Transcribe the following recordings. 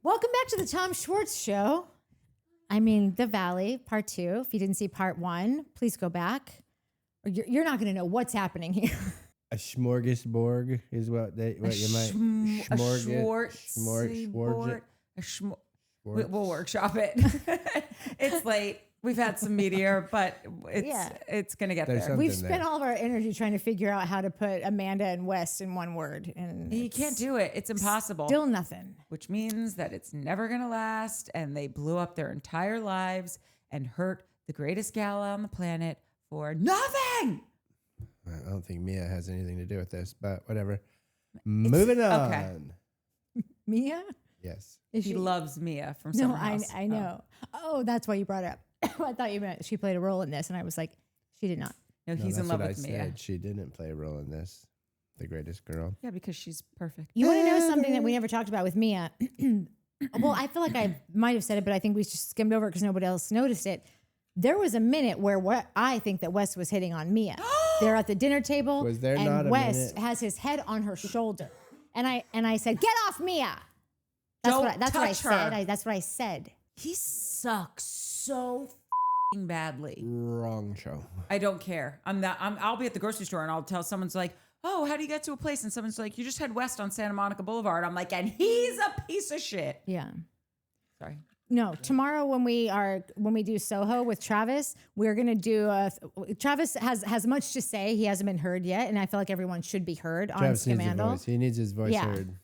Welcome back to the Tom Schwartz Show. I mean, The Valley, part 2. If you didn't see part 1, please go back. Or you're not going to know what's happening here. A smorgasbord is what you might. We'll workshop it. It's late. We've had some meteor, but it's going to get there. We've spent all of our energy trying to figure out how to put Amanda and West in one word. And you can't do it. It's impossible. Still nothing. Which means that it's never going to last. And they blew up their entire lives and hurt the greatest gal on the planet for nothing. I don't think Mia has anything to do with this, but whatever. Moving on. Okay. Mia? Yes. She loves Mia from Summer House. I know. Oh, that's why you brought it up. I thought you meant she played a role in this, and I was like, she did not. No, he's in love with Mia. She didn't play a role in this. The greatest girl. Yeah, because she's perfect. You want to know something that we never talked about with Mia? Well, I feel like I might have said it, but I think we just skimmed over it because nobody else noticed it. There was a minute where I think that Wes was hitting on Mia. They're at the dinner table, Was there and not a Wes minute? has his head on her shoulder, and I said, "Get off, Mia." That's Don't what I touch said. her. That's what I said. He sucks so badly. Wrong show. I don't care. I'll be at the grocery store and I'll tell someone's like, "Oh, how do you get to a place?" And someone's like, "You just head west on Santa Monica Boulevard." I'm like, and he's a piece of shit. Yeah. Sorry. No, tomorrow when we do Soho with Travis, we're gonna do Travis has much to say. He hasn't been heard yet, and I feel like everyone should be heard Travis on needs a Scamandal. voice. He needs his voice Yeah. heard.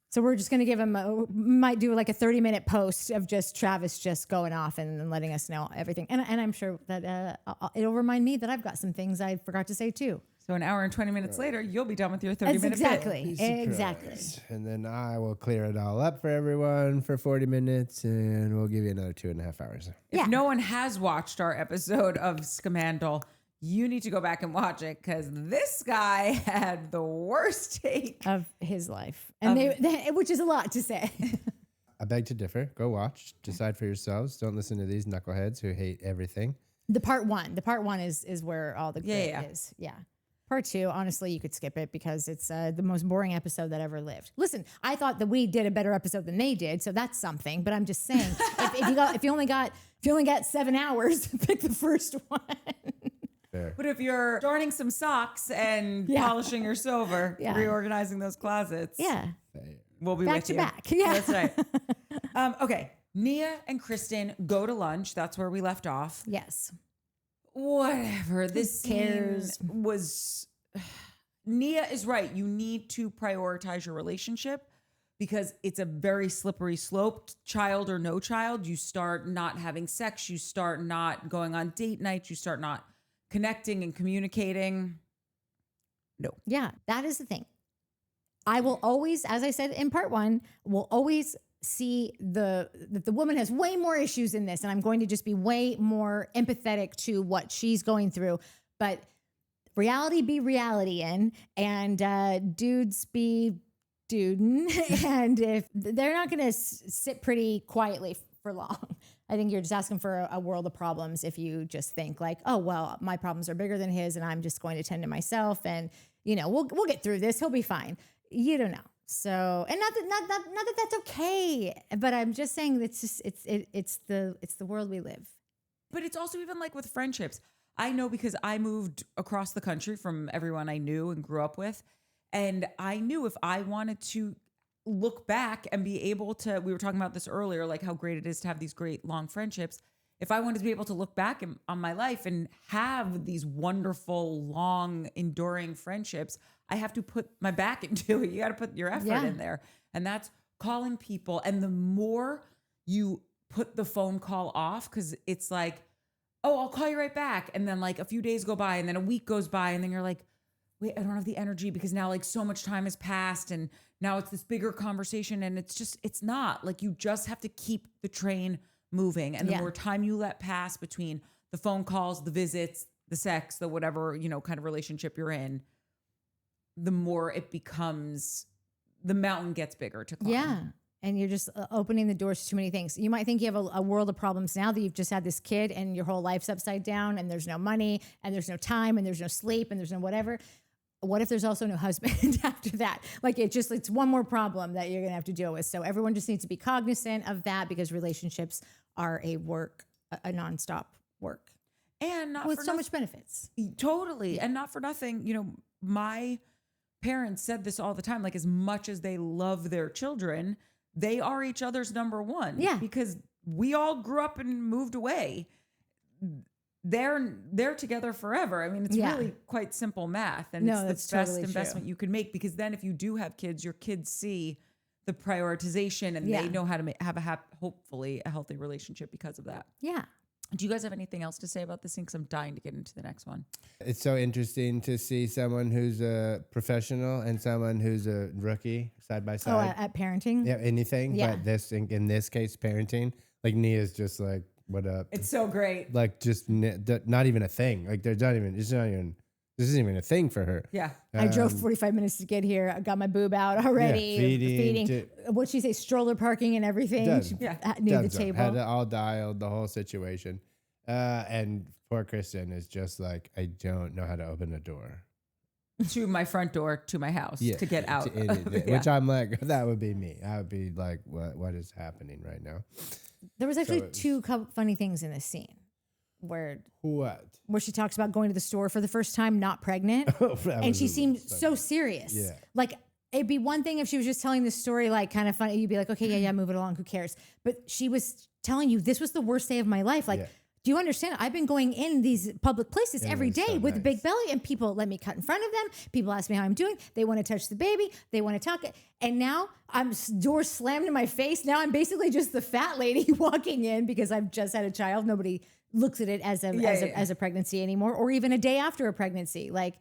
So we're just gonna give him might do like a 30-minute post of just Travis just going off and letting us know everything. And I'm sure that it'll remind me that I've got some things I forgot to say too. So an hour and 20 minutes later, you'll be done with your 30-minute Exactly. bit. Exactly. And then I will clear it all up for everyone for 40 minutes, and we'll give you another 2.5 hours. If no one has watched our episode of Scamandal, you need to go back and watch it because this guy had the worst take Of his life. And which is a lot to say. I beg to differ. Go watch. Decide for yourselves. Don't listen to these knuckleheads who hate everything. The part one is where all the good is. Yeah. Part 2, honestly, you could skip it because it's the most boring episode that ever lived. Listen, I thought that we did a better episode than they did, so that's something. But I'm just saying, if you only got 7 hours, pick the first one. Fair. But if you're darning some socks and polishing your silver, reorganizing those closets, we'll be Back with to you. back. Yeah. That's right. Okay. Nia and Kristen go to lunch. That's where we left off. Yes. Whatever. This cares? scene was... Nia is right. You need to prioritize your relationship because it's a very slippery slope. Child or no child, you start not having sex. You start not going on date nights. You start not connecting and communicating. No. Yeah, that is the thing. I will always, as I said in part 1, will always see that the woman has way more issues in this, and I'm going to just be way more empathetic to what she's going through. But reality be reality in, and dudes be dudin, and if they're not going to sit pretty quietly for long. I think you're just asking for a world of problems if you just think like, oh, well, my problems are bigger than his and I'm just going to tend to myself and, we'll get through this. He'll be fine. You don't know. So, and not that that's okay, but I'm just saying it's just, it's the world we live. But it's also even like with friendships. I know because I moved across the country from everyone I knew and grew up with. And I knew if I wanted to look back and be able to, we were talking about this earlier, like how great it is to have these great long friendships. If I wanted to be able to look back on my life and have these wonderful, long, enduring friendships, I have to put my back into it. You got to put your effort in there. And that's calling people. And the more you put the phone call off, because it's like, oh, I'll call you right back. And then like a few days go by and then a week goes by and then you're like, wait, I don't have the energy because now like so much time has passed and now it's this bigger conversation. And it's not like you just have to keep the train moving. And the more time you let pass between the phone calls, the visits, the sex, the whatever, kind of relationship you're in, the more it becomes, the mountain gets bigger to climb. Yeah. And you're just opening the doors to too many things. You might think you have a world of problems now that you've just had this kid and your whole life's upside down and there's no money and there's no time and there's no sleep and there's no whatever. what if there's also no husband after that? Like it's one more problem that you're going to have to deal with. So everyone just needs to be cognizant of that because relationships are a nonstop work. And not with for so much benefits. Totally. And not for nothing, my parents said this all the time, like as much as they love their children, they are each other's number one. Yeah. Because we all grew up and moved away. They're together forever. I mean, it's really quite simple math, and it's the best totally investment you can make, because then if you do have kids, your kids see the prioritization and they know how to have hopefully a healthy relationship because of that. Yeah. Do you guys have anything else to say about this thing? Because I'm dying to get into the next one. It's so interesting to see someone who's a professional and someone who's a rookie side by side. Oh, at parenting? Yeah, anything. Yeah. But this, in this case, parenting, like Nia's just like, what up? It's so great. Like just not even a thing. Like this isn't even a thing for her. Yeah. I drove 45 minutes to get here. I got my boob out already. Yeah, feeding. What'd she say? Stroller parking and everything. Done. She Yeah. near the Done. table. Had it all dialed, the whole situation. And poor Kristen is just like, I don't know how to open a door. To my front door, to my house, to get out. Which I'm like, that would be me. I would be like, what is happening right now? There was actually two funny things in this scene where she talks about going to the store for the first time, not pregnant. And she seemed so serious. Yeah. Like it'd be one thing if she was just telling the story, like kind of funny. You'd be like, okay, yeah, move it along. Who cares? But she was telling you, this was the worst day of my life. Like, do you understand? I've been going in these public places every day with a big belly, and people let me cut in front of them. People ask me how I'm doing. They want to touch the baby. They want to talk. And now I'm doors slammed in my face. Now I'm basically just the fat lady walking in because I've just had a child. Nobody looks at it as a pregnancy anymore, or even a day after a pregnancy. Like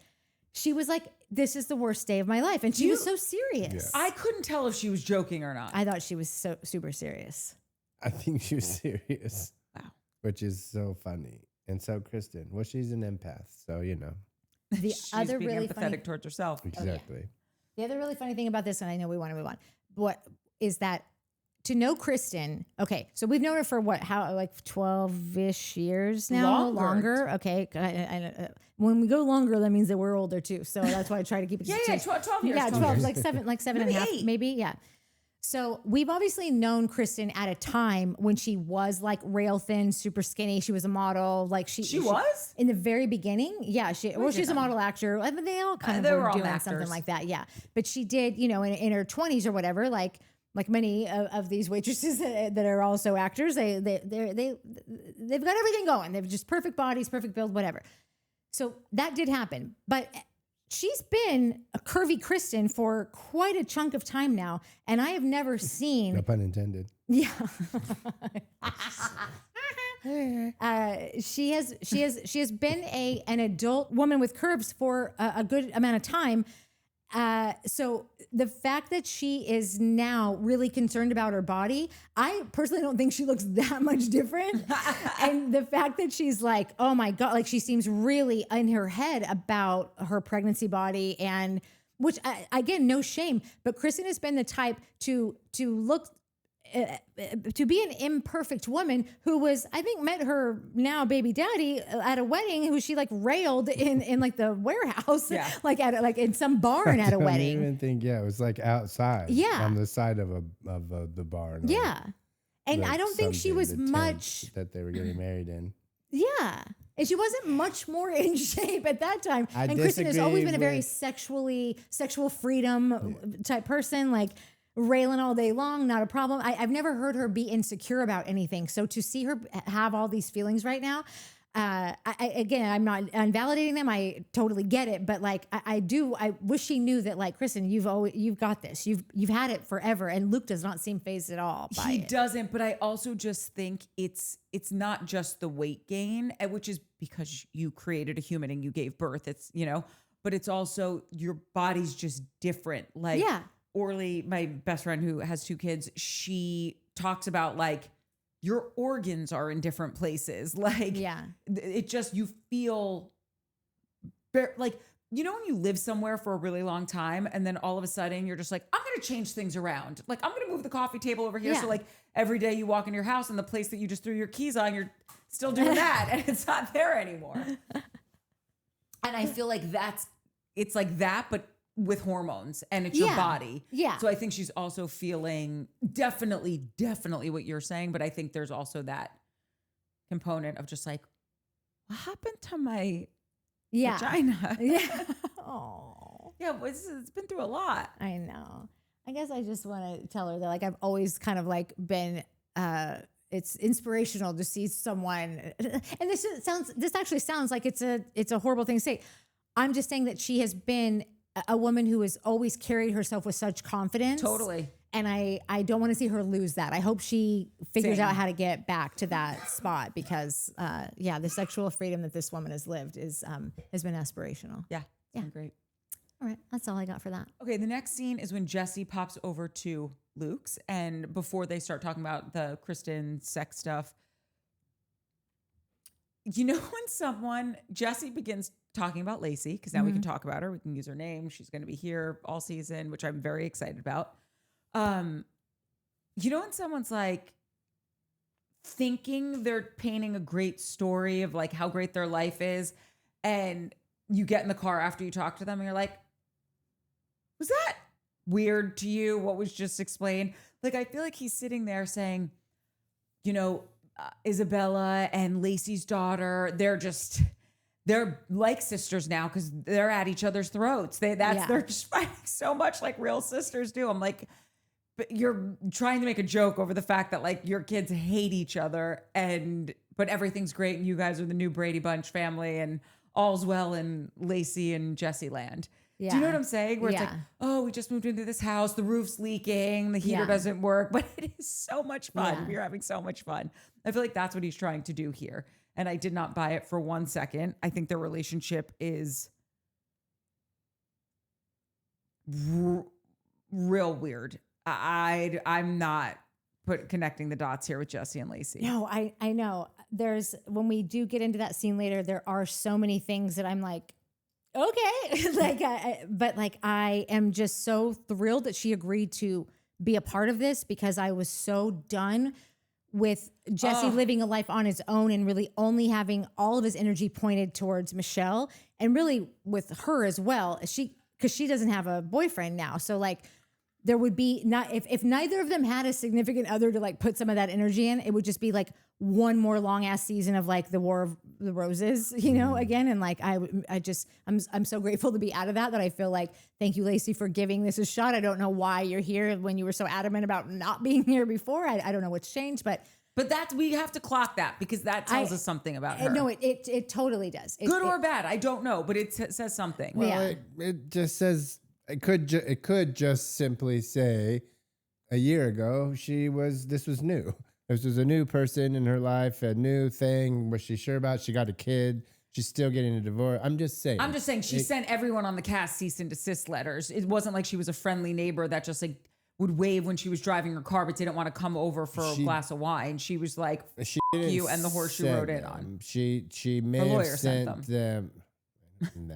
she was like, this is the worst day of my life. And she was so serious. I couldn't tell if she was joking or not. I thought she was so super serious. I think she was serious. Wow. Which is so funny. And so Kristen, well, she's an empath, so The She's other being really empathetic funny, towards herself. Exactly. the other really funny thing about this, and I know we want to move on, what is that to know Kristen? Okay, so we've known her for what? How like 12-ish years now? Longer. Okay. When we go longer, that means that we're older too. So that's why I try to keep it. 12 years. Yeah, 12, like seven and a half, 8. maybe. Yeah. So we've obviously known Kristen at a time when she was like rail thin, super skinny. She was a model. Like she was in the very beginning. Yeah, she's a model actor. I mean, they all kind of were doing something like that. Yeah, but she did, in her 20s or whatever. Like many of these waitresses that are also actors, they've got everything going. They've just perfect bodies, perfect build, whatever. So that did happen, but she's been a curvy Kristen for quite a chunk of time now, and I have never seen. No pun intended. Yeah. She has been an adult woman with curves for a good amount of time. So the fact that she is now really concerned about her body, I personally don't think she looks that much different. And the fact that she's like, oh my God, like she seems really in her head about her pregnancy body, and which again, no shame, but Kristen has been the type to look, to be an imperfect woman who was, I think, met her now baby daddy at a wedding, who she like railed in like the warehouse, like in some barn at a wedding. I don't even think, it was like outside, on the side of the barn. Yeah, and like I don't think she was much that they were getting married in. Yeah, and she wasn't much more in shape at that time. And Kristen has always been a very sexual freedom type person, like railing all day long, not a problem. I've never heard her be insecure about anything. So to see her have all these feelings right now, I'm not invalidating them. I totally get it, but like I wish she knew that, like, Kristen, you've got this. You've had it forever, and Luke does not seem fazed at all by it. He doesn't, but I also just think it's not just the weight gain, which is because you created a human and you gave birth. It's but it's also your body's just different. Like Orly, my best friend who has 2 kids, she talks about like your organs are in different places. Like, it just, you feel like, when you live somewhere for a really long time and then all of a sudden you're just like, I'm going to change things around. Like, I'm going to move the coffee table over here. So like every day you walk in your house and the place that you just threw your keys on, you're still doing that and it's not there anymore. And I feel like that's it's like that, but with hormones, and it's your body. Yeah. So I think she's also feeling definitely what you're saying. But I think there's also that component of just like, what happened to my vagina? Yeah. Oh. Yeah. It's been through a lot. I know. I guess I just want to tell her that like I've always kind of like been it's inspirational to see someone, and this actually sounds like it's a horrible thing to say. I'm just saying that she has been a woman who has always carried herself with such confidence. Totally. And I don't want to see her lose that. I hope she figures out how to get back to that spot because the sexual freedom that this woman has lived has been aspirational. Yeah. Great. All right, that's all I got for that. Okay, the next scene is when Jesse pops over to Luke's, and before they start talking about the Kristen sex stuff, you know when Jesse begins talking about Lacy, because now we can talk about her, we can use her name, she's going to be here all season, which I'm very excited about. You know when someone's like thinking they're painting a great story of like how great their life is, and you get in the car after you talk to them and you're like, was that weird to you? What was just explained? Like, I feel like he's sitting there saying, you know, Isabella and Lacy's daughter, they're like sisters now because they're at each other's throats. They're just fighting so much like real sisters do. I'm like, but you're trying to make a joke over the fact that like your kids hate each other but everything's great and you guys are the new Brady Bunch family and all's well in Lacy and Jesse land. Yeah. Do you know what I'm saying? Where it's like, oh, we just moved into this house. The roof's leaking. The heater doesn't work. But it is so much fun. Yeah. We're having so much fun. I feel like that's what he's trying to do here. And I did not buy it for 1 second. I think their relationship is real weird. I'm not connecting the dots here with Jesse and Lacy. No, I know. When we do get into that scene later, there are so many things that I'm like, okay. But I am just so thrilled that she agreed to be a part of this because I was so done with Jesse living a life on his own and really only having all of his energy pointed towards Michelle and really with her as well. Because she doesn't have a boyfriend now. So like there would be not, if neither of them had a significant other to like put some of that energy in, it would just be like one more long ass season of like the War of the Roses, you know, again. And like, I'm so grateful to be out of that I feel like, thank you, Lacy, for giving this a shot. I don't know why you're here when you were so adamant about not being here before. I don't know what's changed, but we have to clock that because that tells us something about her. No, it totally does. Good or bad, I don't know, but it says something. Well, it just says, it could just simply say a year ago, this was new. This was a new person in her life, a new thing. Was she sure about? She got a kid. She's still getting a divorce. I'm just saying. She sent everyone on the cast cease and desist letters. It wasn't like she was a friendly neighbor that just like would wave when she was driving her car, but didn't want to come over for a glass of wine. She was like, "Fuck you," and the horse she rode in on. She may have sent them. Nah.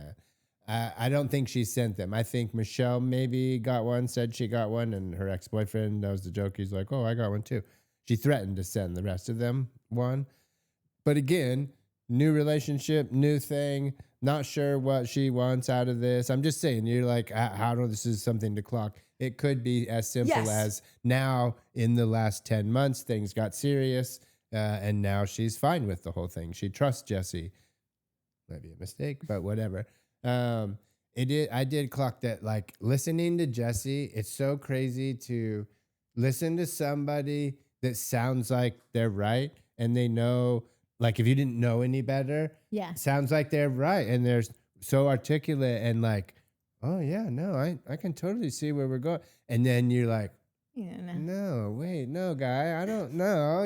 I don't think she sent them. I think Michelle maybe got one, said she got one, and her ex-boyfriend, that was the joke. He's like, oh, I got one too. She threatened to send the rest of them one. But again, new relationship, new thing, not sure what she wants out of this. I'm just saying, you're like, how do this is something to clock? It could be as simple as now in the last 10 months, things got serious, and now she's fine with the whole thing. She trusts Jesse. Might be a mistake, but whatever. I did clock that, like, listening to Jesse, it's so crazy to listen to somebody that sounds like they're right and they know, like, if you didn't know any better, sounds like they're right and they're so articulate and like, oh yeah, no, I can totally see where we're going. And then you're like, no, wait, no, guy, I don't know.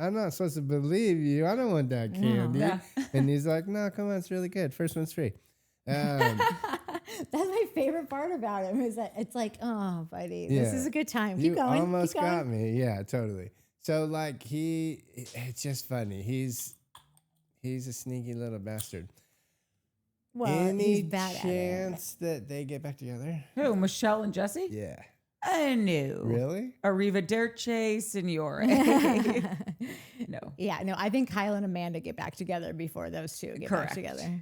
I'm not supposed to believe you. I don't want that candy. No. And he's like, no, come on, it's really good. First one's free. That's my favorite part about him is that it's like, oh, buddy, this is a good time. Keep going. Almost got me. Yeah, totally. So like it's just funny. He's a sneaky little bastard. Well, any he's bad chance that they get back together? Who, Michelle and Jesse? Yeah. I knew. Really? Arrivederci, signore. No. Yeah, no, I think Kyle and Amanda get back together before those two get back together.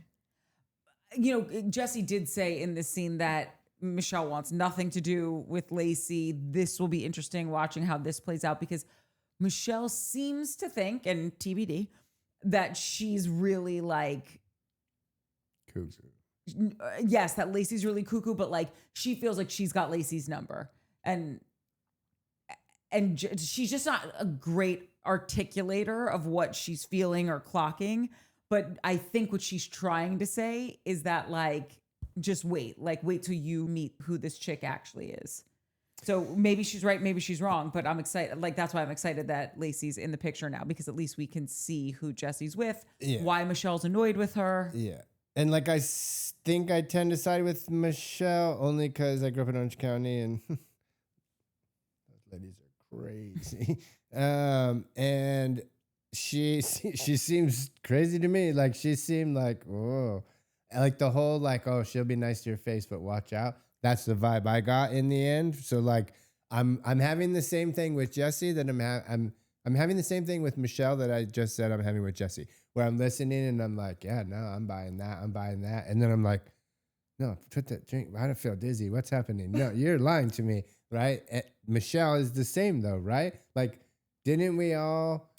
Jesse did say in this scene that Michelle wants nothing to do with Lacy. This will be interesting watching how this plays out because Michelle seems to think, and TBD, that she's really like cuckoo. Yes, that Lacy's really cuckoo, but like she feels like she's got Lacy's number, and she's just not a great articulator of what she's feeling or clocking. But I think what she's trying to say is that like, just wait till you meet who this chick actually is. So maybe she's right, maybe she's wrong, but I'm excited. Like, that's why I'm excited that Lacy's in the picture now, because at least we can see who Jesse's with, why Michelle's annoyed with her. Yeah. And like, I think I tend to side with Michelle only because I grew up in Orange County and those ladies are crazy. And she seems crazy to me. Like, she seemed like, oh, like the whole like, oh, she'll be nice to your face, but watch out. That's the vibe I got in the end. So like, I'm having the same thing with Jesse that I'm having the same thing with Michelle that I just said I'm having with Jesse, where I'm listening and I'm like, yeah, no, I'm buying that. And then I'm like, no, put that drink. I don't feel dizzy. What's happening? No, you're lying to me, right? Michelle is the same though, right? Like, didn't we all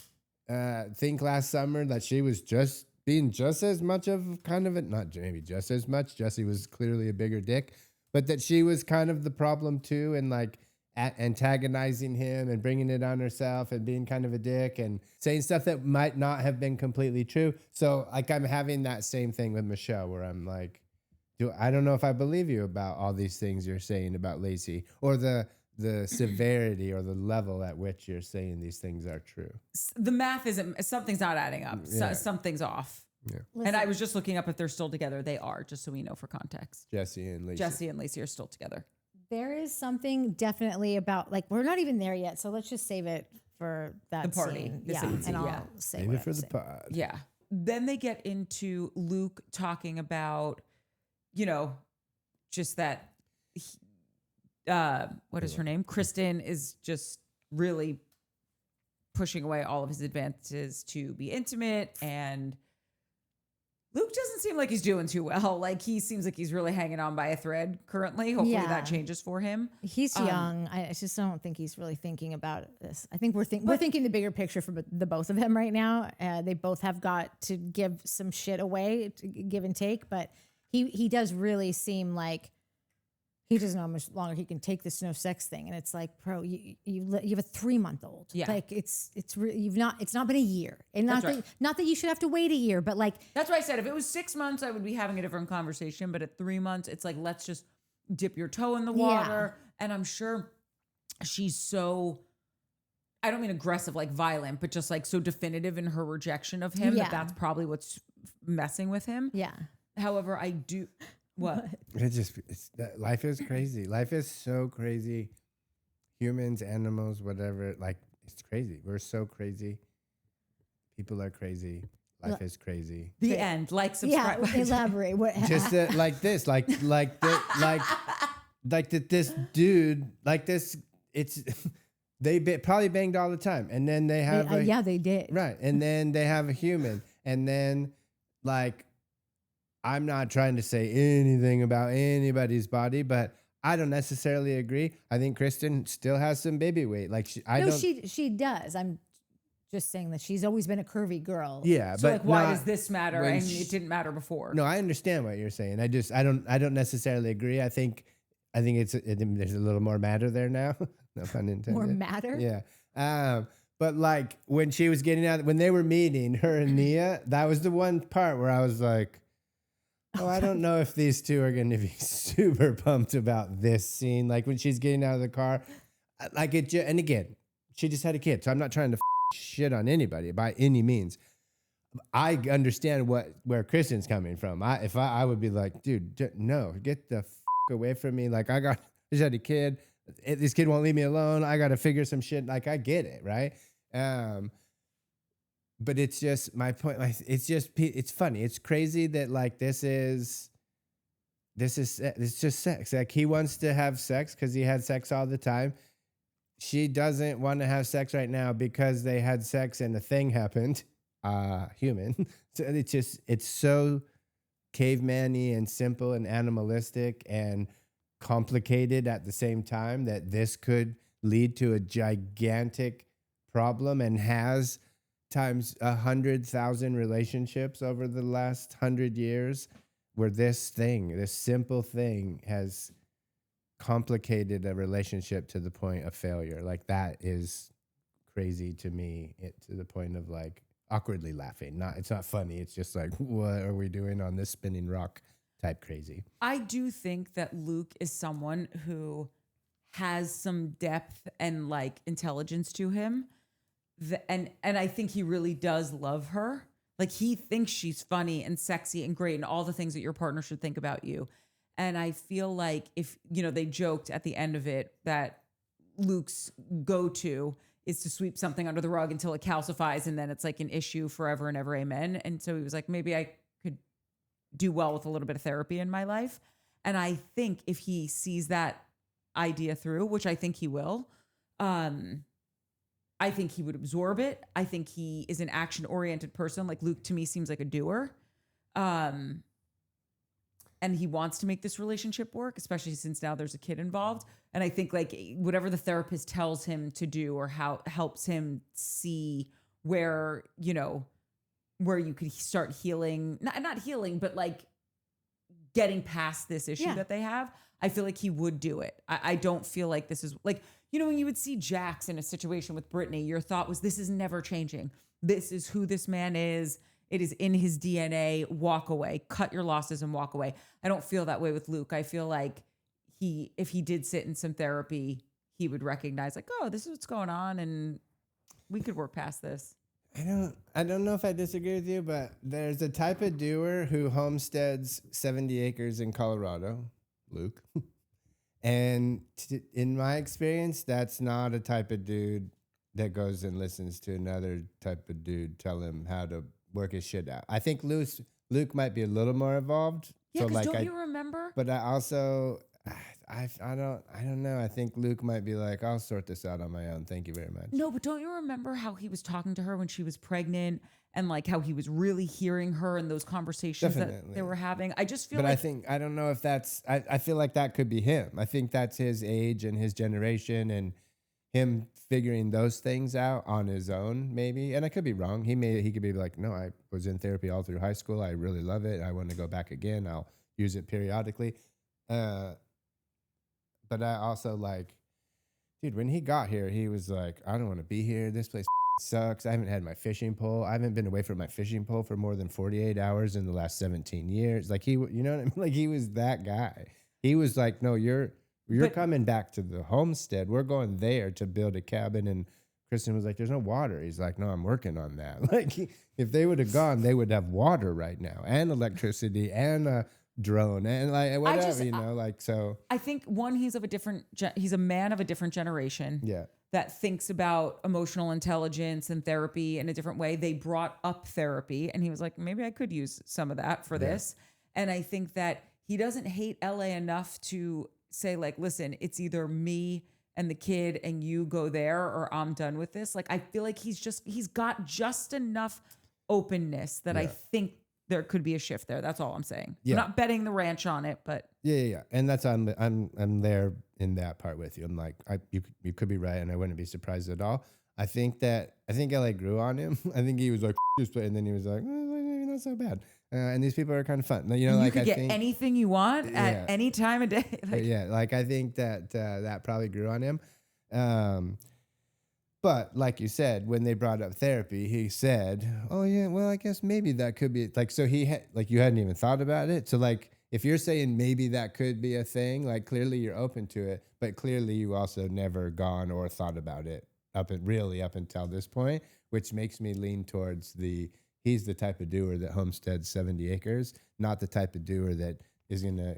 think last summer that she was just being just as much of kind of not maybe just as much. Jesse was clearly a bigger dick, but that she was kind of the problem too, and like antagonizing him and bringing it on herself and being kind of a dick and saying stuff that might not have been completely true. So like, I'm having that same thing with Michelle where I'm like, I don't know if I believe you about all these things you're saying about Lacy, or the severity or the level at which you're saying these things are true. The math something's not adding up. Yeah. Something's off. Yeah. And I was just looking up if they're still together. They are, just so we know for context. Jesse and Lacy are still together. There is something definitely about, like, we're not even there yet, so let's just save it for that The party. scene. The Yeah, scene, and I'll yeah. say Save what it for I'm the saying. pod. Yeah. Then they get into Luke talking about, just that, what is her name? Kristen is just really pushing away all of his advances to be intimate, and Luke doesn't seem like he's doing too well. Like, he seems like he's really hanging on by a thread currently. Hopefully that changes for him. He's young. I just don't think he's really thinking about this. I think we're thinking the bigger picture for the both of them right now. They both have got to give some shit away, to give and take, but he does really seem like he doesn't know how much longer he can take this no sex thing. And it's like, bro, you have a 3-month-old. Yeah. Like, it's not been a year. And not that you should have to wait a year, but like, that's why I said if it was 6 months, I would be having a different conversation. But at 3 months, it's like, let's just dip your toe in the water. Yeah. And I'm sure she's so, I don't mean aggressive, like violent, but just like so definitive in her rejection of him that that's probably what's messing with him. Yeah. However, I do. What? Life is crazy. Life is so crazy. Humans, animals, whatever. Like, it's crazy. We're so crazy. People are crazy. Life is crazy. The end. Like, subscribe. Yeah. Elaborate. What? Just like this. Like this dude. Like this. It's. They probably banged all the time, and then they have. They did. Right, and then they have a human, and then like. I'm not trying to say anything about anybody's body, but I don't necessarily agree. I think Kristen still has some baby weight. Like she does. I'm just saying that she's always been a curvy girl. Yeah, so but like, why does this matter? And it didn't matter before. No, I understand what you're saying. I don't necessarily agree. I think there's a little more matter there now. No pun intended. More matter? Yeah. But like when she was getting out, when they were meeting, her and Nia, that was the one part where I was like, oh, I don't know if these two are going to be super pumped about this scene. Like when she's getting out of the car, like and again, she just had a kid. So I'm not trying to shit on anybody by any means. I understand where Kristen's coming from. I would be like, dude, no, get the away from me. Like I just had a kid. This kid won't leave me alone. I got to figure some shit. Like I get it. Right. But it's just my point. Like, it's funny. It's crazy that like this is just sex. Like he wants to have sex because he had sex all the time. She doesn't want to have sex right now because they had sex and a thing happened. Human. So it's so caveman-y and simple and animalistic and complicated at the same time, that this could lead to a gigantic problem, and has times 100,000 relationships over the last 100 years, where this simple thing has complicated a relationship to the point of failure. Like, that is crazy to me, to the point of like awkwardly laughing. It's not funny. It's just like, what are we doing on this spinning rock type crazy? I do think that Luke is someone who has some depth and like intelligence to him. And I think he really does love her. Like, he thinks she's funny and sexy and great and all the things that your partner should think about you. And I feel like if, they joked at the end of it that Luke's go-to is to sweep something under the rug until it calcifies, and then it's like an issue forever and ever, amen. And so he was like, maybe I could do well with a little bit of therapy in my life. And I think if he sees that idea through, which I think he will, I think he would absorb it. I think he is an action-oriented person. Like, Luke to me seems like a doer. And he wants to make this relationship work, especially since now there's a kid involved. And I think like whatever the therapist tells him to do, or how helps him see where, where you could start healing, not healing, but like getting past this issue that they have. I feel like he would do it. I don't feel like this is like, when you would see Jax in a situation with Brittany, your thought was, this is never changing. This is who this man is. It is in his DNA. Walk away, cut your losses and walk away. I don't feel that way with Luke. I feel like if he did sit in some therapy, he would recognize like, oh, this is what's going on, and we could work past this. I don't know if I disagree with you, but there's a type of doer who homesteads 70 acres in Colorado, Luke. And in my experience, that's not a type of dude that goes and listens to another type of dude tell him how to work his shit out. I think Luke might be a little more evolved. Yeah, because don't you remember? But I also, I don't know. I think Luke might be like, I'll sort this out on my own. Thank you very much. No, but don't you remember how he was talking to her when she was pregnant, and like how he was really hearing her in those conversations that they were having? I just feel I don't know if that's, I feel like that could be him. I think that's his age and his generation, and him figuring those things out on his own, maybe. And I could be wrong. He could be like, no, I was in therapy all through high school. I really love it. I want to go back again. I'll use it periodically. But I also like, dude, when he got here, he was like, I don't want to be here. This place sucks. I haven't had my fishing pole. I haven't been away from my fishing pole for more than 48 hours in the last 17 years. Like you know what I mean? Like he was that guy. He was like, no, you're coming back to the homestead. We're going there to build a cabin. And Kristen was like, there's no water. He's like, no, I'm working on that. Like if they would have gone, they would have water right now, and electricity, and a drone, and like whatever, so. I think he's a man of a different generation. Yeah. That thinks about emotional intelligence and therapy in a different way. They brought up therapy, and he was like, maybe I could use some of that for this. And I think that he doesn't hate LA enough to say like, listen, it's either me and the kid and you go there, or I'm done with this. Like, I feel like he's got just enough openness that I think there could be a shift there. That's all I'm saying. Yeah. I'm not betting the ranch on it, but yeah. And that's, I'm there in that part with you. I'm like, you could be right, and I wouldn't be surprised at all. I think LA grew on him. I think he was like, and then he was like, maybe not so bad. And these people are kind of fun. You could get anything you want at any time of day. I think that probably grew on him. But like you said, when they brought up therapy, he said, oh yeah, well, I guess maybe that could be like, so he had, like, you hadn't even thought about it. So like, if you're saying maybe that could be a thing, like clearly you're open to it, but clearly you also never gone or thought about it up until this point, which makes me lean towards he's the type of doer that homesteads 70 acres, not the type of doer that is going to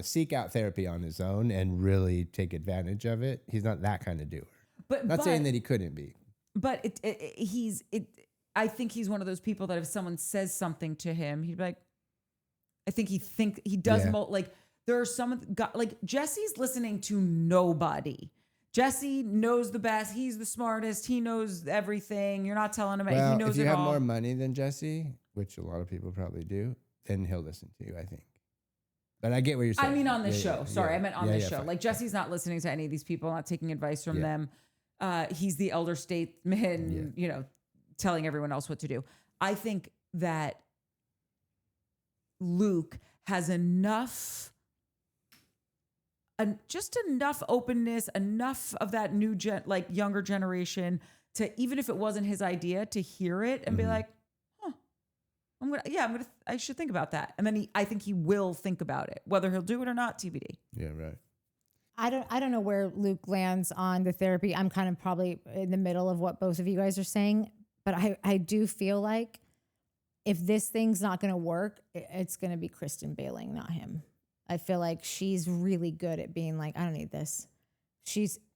seek out therapy on his own and really take advantage of it. He's not that kind of doer. But not saying that he couldn't be. But I think he's one of those people that if someone says something to him, he'd be like, I think he does. Like there are some like Jesse's listening to nobody. Jesse knows the best. He's the smartest. He knows everything. You're not telling him. He knows it all. If you have more money than Jesse, which a lot of people probably do, then he'll listen to you, I think. But I get what you're saying. I mean, on this show. Sorry, I meant on this show. Fine. Like, Jesse's not listening to any of these people, not taking advice from them. He's the elder statesman, you know, telling everyone else what to do. I think that Luke has enough, just enough openness, enough of that new younger generation to, even if it wasn't his idea, to hear it and be like, I should think about that. And then I think he will think about it, whether he'll do it or not, TBD. Yeah, right. I don't know where Luke lands on the therapy. I'm kind of probably in the middle of what both of you guys are saying, but I do feel like if this thing's not going to work, it's going to be Kristen bailing, not him. I feel like she's really good at being like, I don't need this.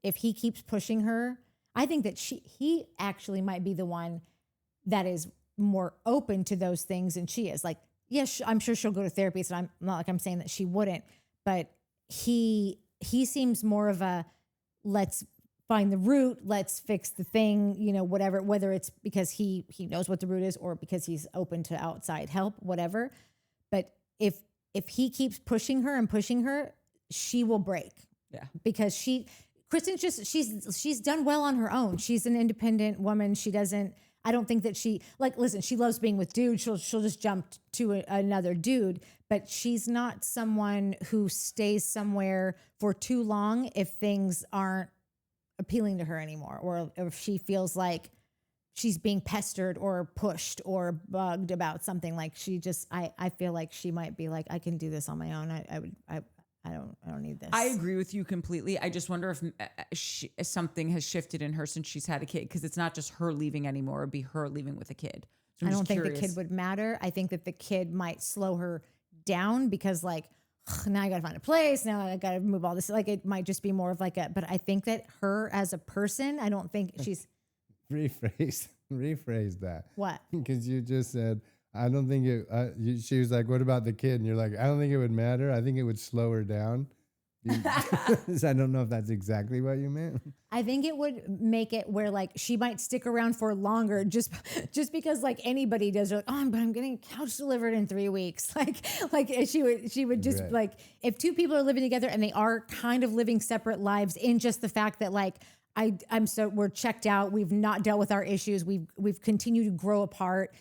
If he keeps pushing her, I think that he actually might be the one that is more open to those things than she is. Like, yes, I'm sure she'll go to therapy. So I'm not like I'm saying that she wouldn't, but he seems more of a, let's find the root, let's fix the thing, you know, whatever, whether it's because he knows what the root is or because he's open to outside help, whatever. But if he keeps pushing her, she will break. Yeah. Because Kristen's just, she's done well on her own. She's an independent woman. I don't think that she loves being with dudes. She'll just jump to another dude, but she's not someone who stays somewhere for too long if things aren't appealing to her anymore, or if she feels like she's being pestered or pushed or bugged about something. Like I feel like she might be like, I can do this on my own. I don't need this. I agree with you completely. I just wonder if something has shifted in her since she's had a kid, because it's not just her leaving anymore. It'd be her leaving with a kid. So I don't think the kid would matter. I think that the kid might slow her down because like, now I got to find a place. Now I got to move all this. Like it might just be more of like but I think that her as a person, I don't think she's. Rephrase that. What? Because you just said, I don't think it, she was like, what about the kid? And you're like, I don't think it would matter. I think it would slow her down. I don't know if that's exactly what you meant. I think it would make it where like she might stick around for longer just because like anybody does. Like, but I'm getting a couch delivered in 3 weeks. Like she would just right. Like if two people are living together and they are kind of living separate lives in just the fact that like we're checked out. We've not dealt with our issues. We've continued to grow apart.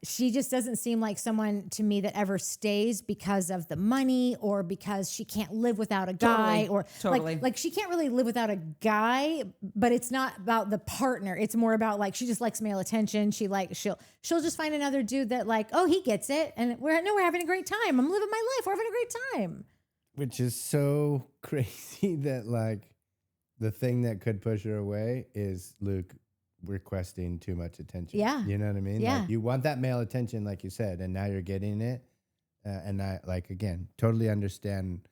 She just doesn't seem like someone to me that ever stays because of the money or because she can't live without a guy Totally. like she can't really live without a guy, but it's not about the partner. It's more about like, she just likes male attention. She'll just find another dude that like, oh, he gets it. And we're having a great time. I'm living my life. We're having a great time. Which is so crazy that like the thing that could push her away is Luke requesting too much attention. Yeah. You know what I mean? Yeah. Like you want that male attention, like you said, and now you're getting it. And I again, totally understand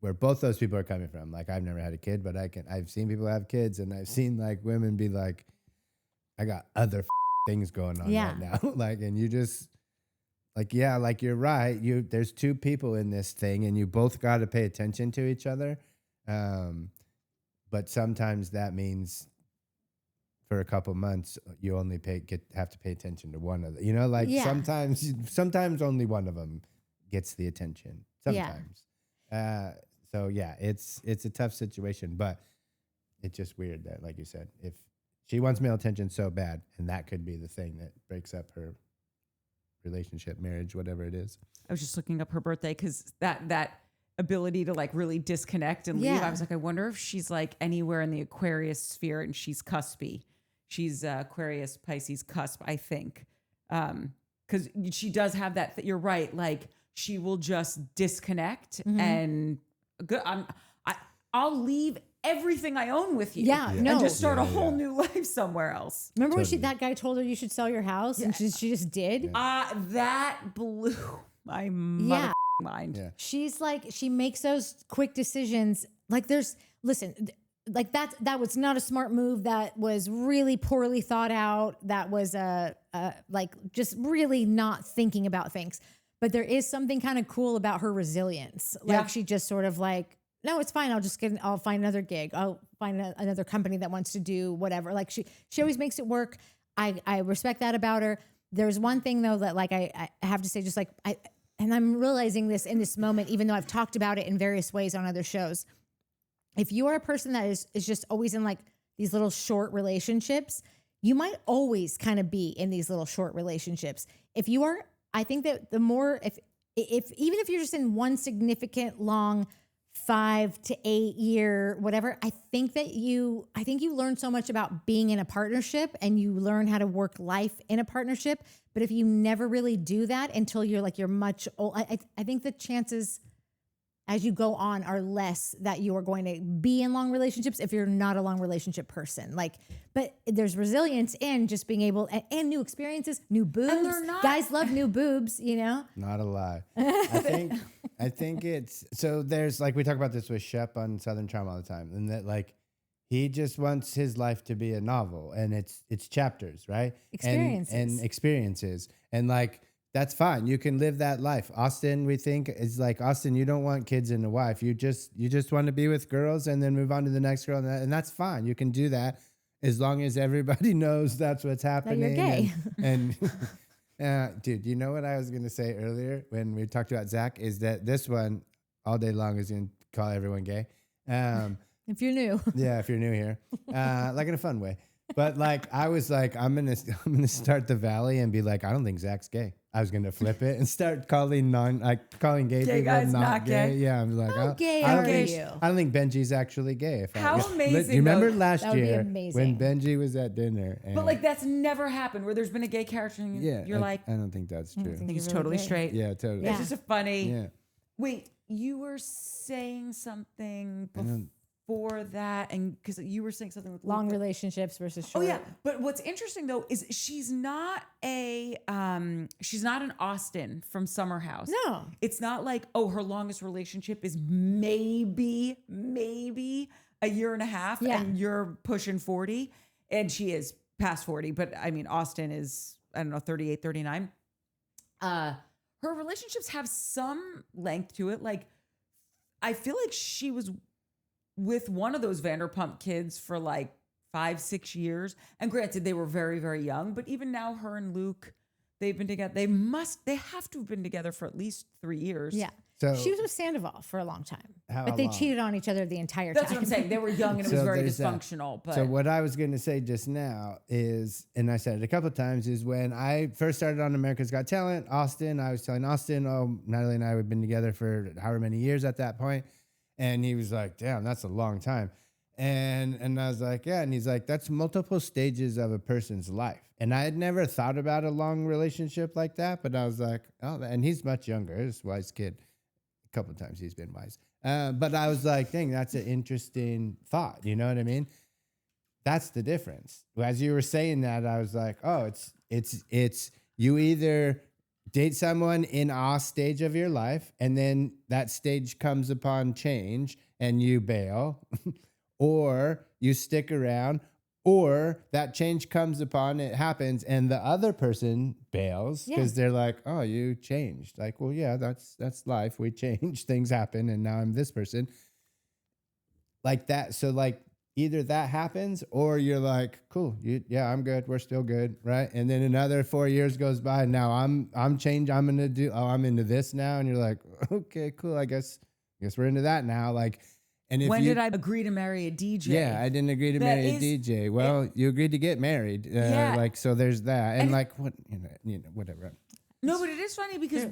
where both those people are coming from. Like I've never had a kid, but I've seen people have kids, and I've seen like women be like, I got other things going on right now. Like, and you just like, yeah, like you're right. There's two people in this thing and you both got to pay attention to each other. But sometimes that means for a couple months, you only have to pay attention to one of them. You know, like sometimes only one of them gets the attention. Sometimes. So yeah, it's a tough situation, but it's just weird that, like you said, if she wants male attention so bad, and that could be the thing that breaks up her relationship, marriage, whatever it is. I was just looking up her birthday because that ability to like really disconnect and leave. I was like, I wonder if she's like anywhere in the Aquarius sphere and she's cuspy. She's Aquarius, Pisces cusp, I think. Because she does have that. You're right. Like she will just disconnect and I'll leave everything I own with you. And just start a whole new life somewhere else. Remember when that guy told her you should sell your house and she just did? That blew my mind. Yeah. She's like, she makes those quick decisions. Like like that was not a smart move. That was really poorly thought out. That was like just really not thinking about things. But there is something kind of cool about her resilience. Like she just sort of like, no, it's fine. I'll find another gig. I'll find another company that wants to do whatever. Like she always makes it work. I respect that about her. There's one thing though that like I have to say, just like and I'm realizing this in this moment, even though I've talked about it in various ways on other shows. If you are a person that is just always in like these little short relationships, you might always kind of be in these little short relationships. If you are, I think that the more, if even if you're just in one significant long 5 to 8 year, whatever, I think you learn so much about being in a partnership and you learn how to work life in a partnership. But if you never really do that until you're much old, I think the chances as you go on are less that you are going to be in long relationships if you're not a long relationship person. Like, but there's resilience in just being able and new experiences, new boobs. Guys love new boobs, you know? Not a lie. I think it's, so there's like, we talk about this with Shep on Southern Charm all the time, and that like, he just wants his life to be a novel and it's chapters, right? Experiences. And like, that's fine. You can live that life. Austin, we think, is like, Austin, you don't want kids and a wife. You just want to be with girls and then move on to the next girl. And that's fine. You can do that as long as everybody knows that's what's happening. That you're gay. And dude, you know what I was going to say earlier when we talked about Zach is that this one all day long is going to call everyone gay. If you're new. Yeah, if you're new here. Like in a fun way. But like, I was like, I'm gonna start the Valley and be like, I don't think Zach's gay. I was gonna flip it and start calling gay people not gay. Yeah, I'm like, how gay I don't think Benji's actually gay. How amazing! You remember last that would year be when Benji was at dinner? And but like, that's never happened where there's been a gay character. And you're like, I don't think that's true. I think he's totally straight. Yeah, totally. It's just a funny. Yeah. Wait, you were saying something before that, and because you were saying something with long relationships versus short. Oh yeah, but what's interesting though is she's not an Austin from Summer House. No, it's not like, oh, her longest relationship is maybe a year and a half, and you're pushing 40, and she is past 40. But I mean, Austin is, I don't know, 38, 39. Her relationships have some length to it. Like, I feel like she was with one of those Vanderpump kids for like 5-6 years. And granted, they were very, very young, but even now, her and Luke, they've been together. They have to have been together for at least 3 years. Yeah. So she was with Sandoval for a long time, but they cheated on each other the entire time. That's what I'm saying. They were young and it was very dysfunctional. But so what I was going to say just now is, and I said it a couple of times, is when I first started on America's Got Talent, Austin, I was telling Austin, oh, Natalie and I had been together for however many years at that point. And he was like, damn, that's a long time. And I was like, yeah. And he's like, that's multiple stages of a person's life. And I had never thought about a long relationship like that. But I was like, oh, and he's much younger. He's a wise kid. A couple of times he's been wise. But I was like, dang, that's an interesting thought. You know what I mean? That's the difference. As you were saying that, I was like, oh, it's you either date someone in a stage of your life, and then that stage comes upon change and you bail, or you stick around, or that change comes upon, it happens, and the other person bails because they're like, oh, you changed. Like, well, yeah, that's life. We change, things happen, and now I'm this person. Like that. So like, either that happens or you're like, cool, I'm good. We're still good, right? And then another 4 years goes by, and now I'm changed. I'm into this now, and you're like, okay, cool. I guess we're into that now. Like, and if when did I agree to marry a DJ? Yeah, I didn't agree to marry a DJ. Well, you agreed to get married. Like, so there's that, and like what whatever. No, but it is funny because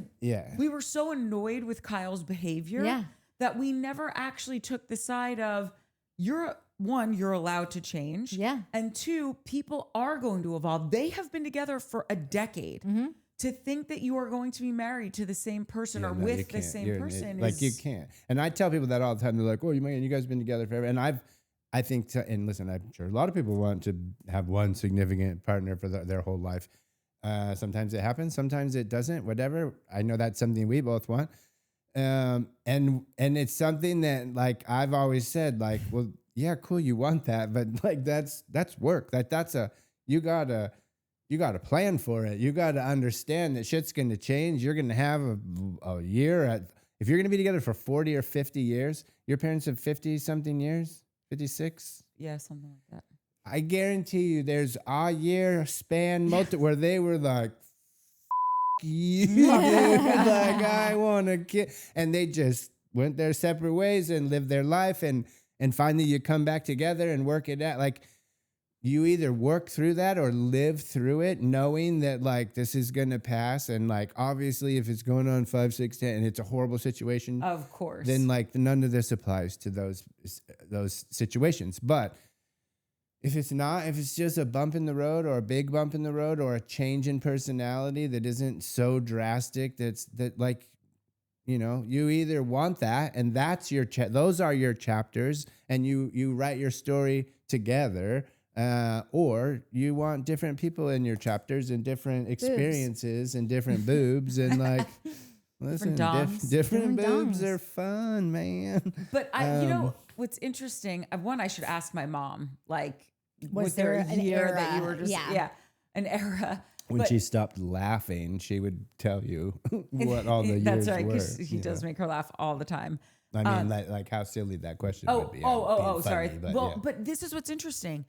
we were so annoyed with Kyle's behavior that we never actually took the side of you're allowed to change. Yeah. And two, people are going to evolve. They have been together for a decade. Mm-hmm. To think that you are going to be married to the same person or with the same person like you can't. And I tell people that all the time. They're like, "Oh, you guys have been together forever." And I think, and listen, I'm sure a lot of people want to have one significant partner for their whole life. Sometimes it happens, sometimes it doesn't. Whatever. I know that's something we both want. And it's something that like I've always said, like, well, yeah, cool, you want that, but like that's work. You gotta plan for it. You gotta understand that shit's gonna change. You're gonna have a year if you're gonna be together for 40 or 50 years. Your parents have 50 something years, 56. Yeah, something like that. I guarantee you, there's a year span where they were like you, dude. Like, I want to kill. And they just went their separate ways and lived their life. And finally you come back together and work it out. Like, you either work through that or live through it, knowing that like this is going to pass. And like, obviously if it's going on 5, 6, 10 and it's a horrible situation, of course, then like none of this applies to those situations. But if it's not, if it's just a bump in the road or a big bump in the road or a change in personality that isn't so drastic, that like, you know, you either want that and that's your, those are your chapters and you write your story together, or you want different people in your chapters and different experiences and different boobs and like, listen, different boobs dongs are fun, man. But you know, what's interesting, one, I should ask my mom, like, was there a an year era? that you were just, an era. When she stopped laughing, she would tell you what all the years that's right, were. because he does make her laugh all the time. I mean, like how silly that question would be. Sorry. But well, but this is what's interesting.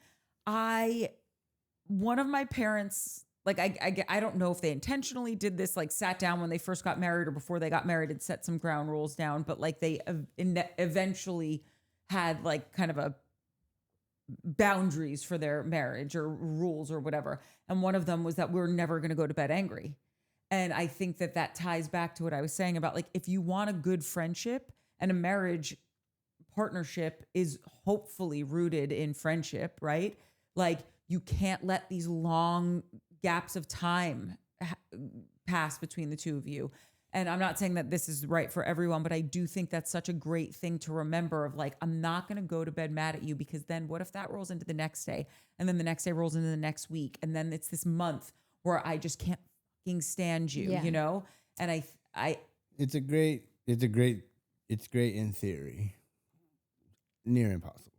One of my parents, like I don't know if they intentionally did this, like sat down when they first got married or before they got married and set some ground rules down, but like they eventually had like kind of a boundaries for their marriage or rules or whatever. And one of them was that we're never going to go to bed angry. And I think that ties back to what I was saying about like, if you want a good friendship and a marriage partnership is hopefully rooted in friendship, right? Like you can't let these long gaps of time pass between the two of you. And I'm not saying that this is right for everyone, but I do think that's such a great thing to remember of like, I'm not going to go to bed mad at you because then what if that rolls into the next day and then the next day rolls into the next week. And then it's this month where I just can't fucking stand you, you know? And it's great in theory, near impossible.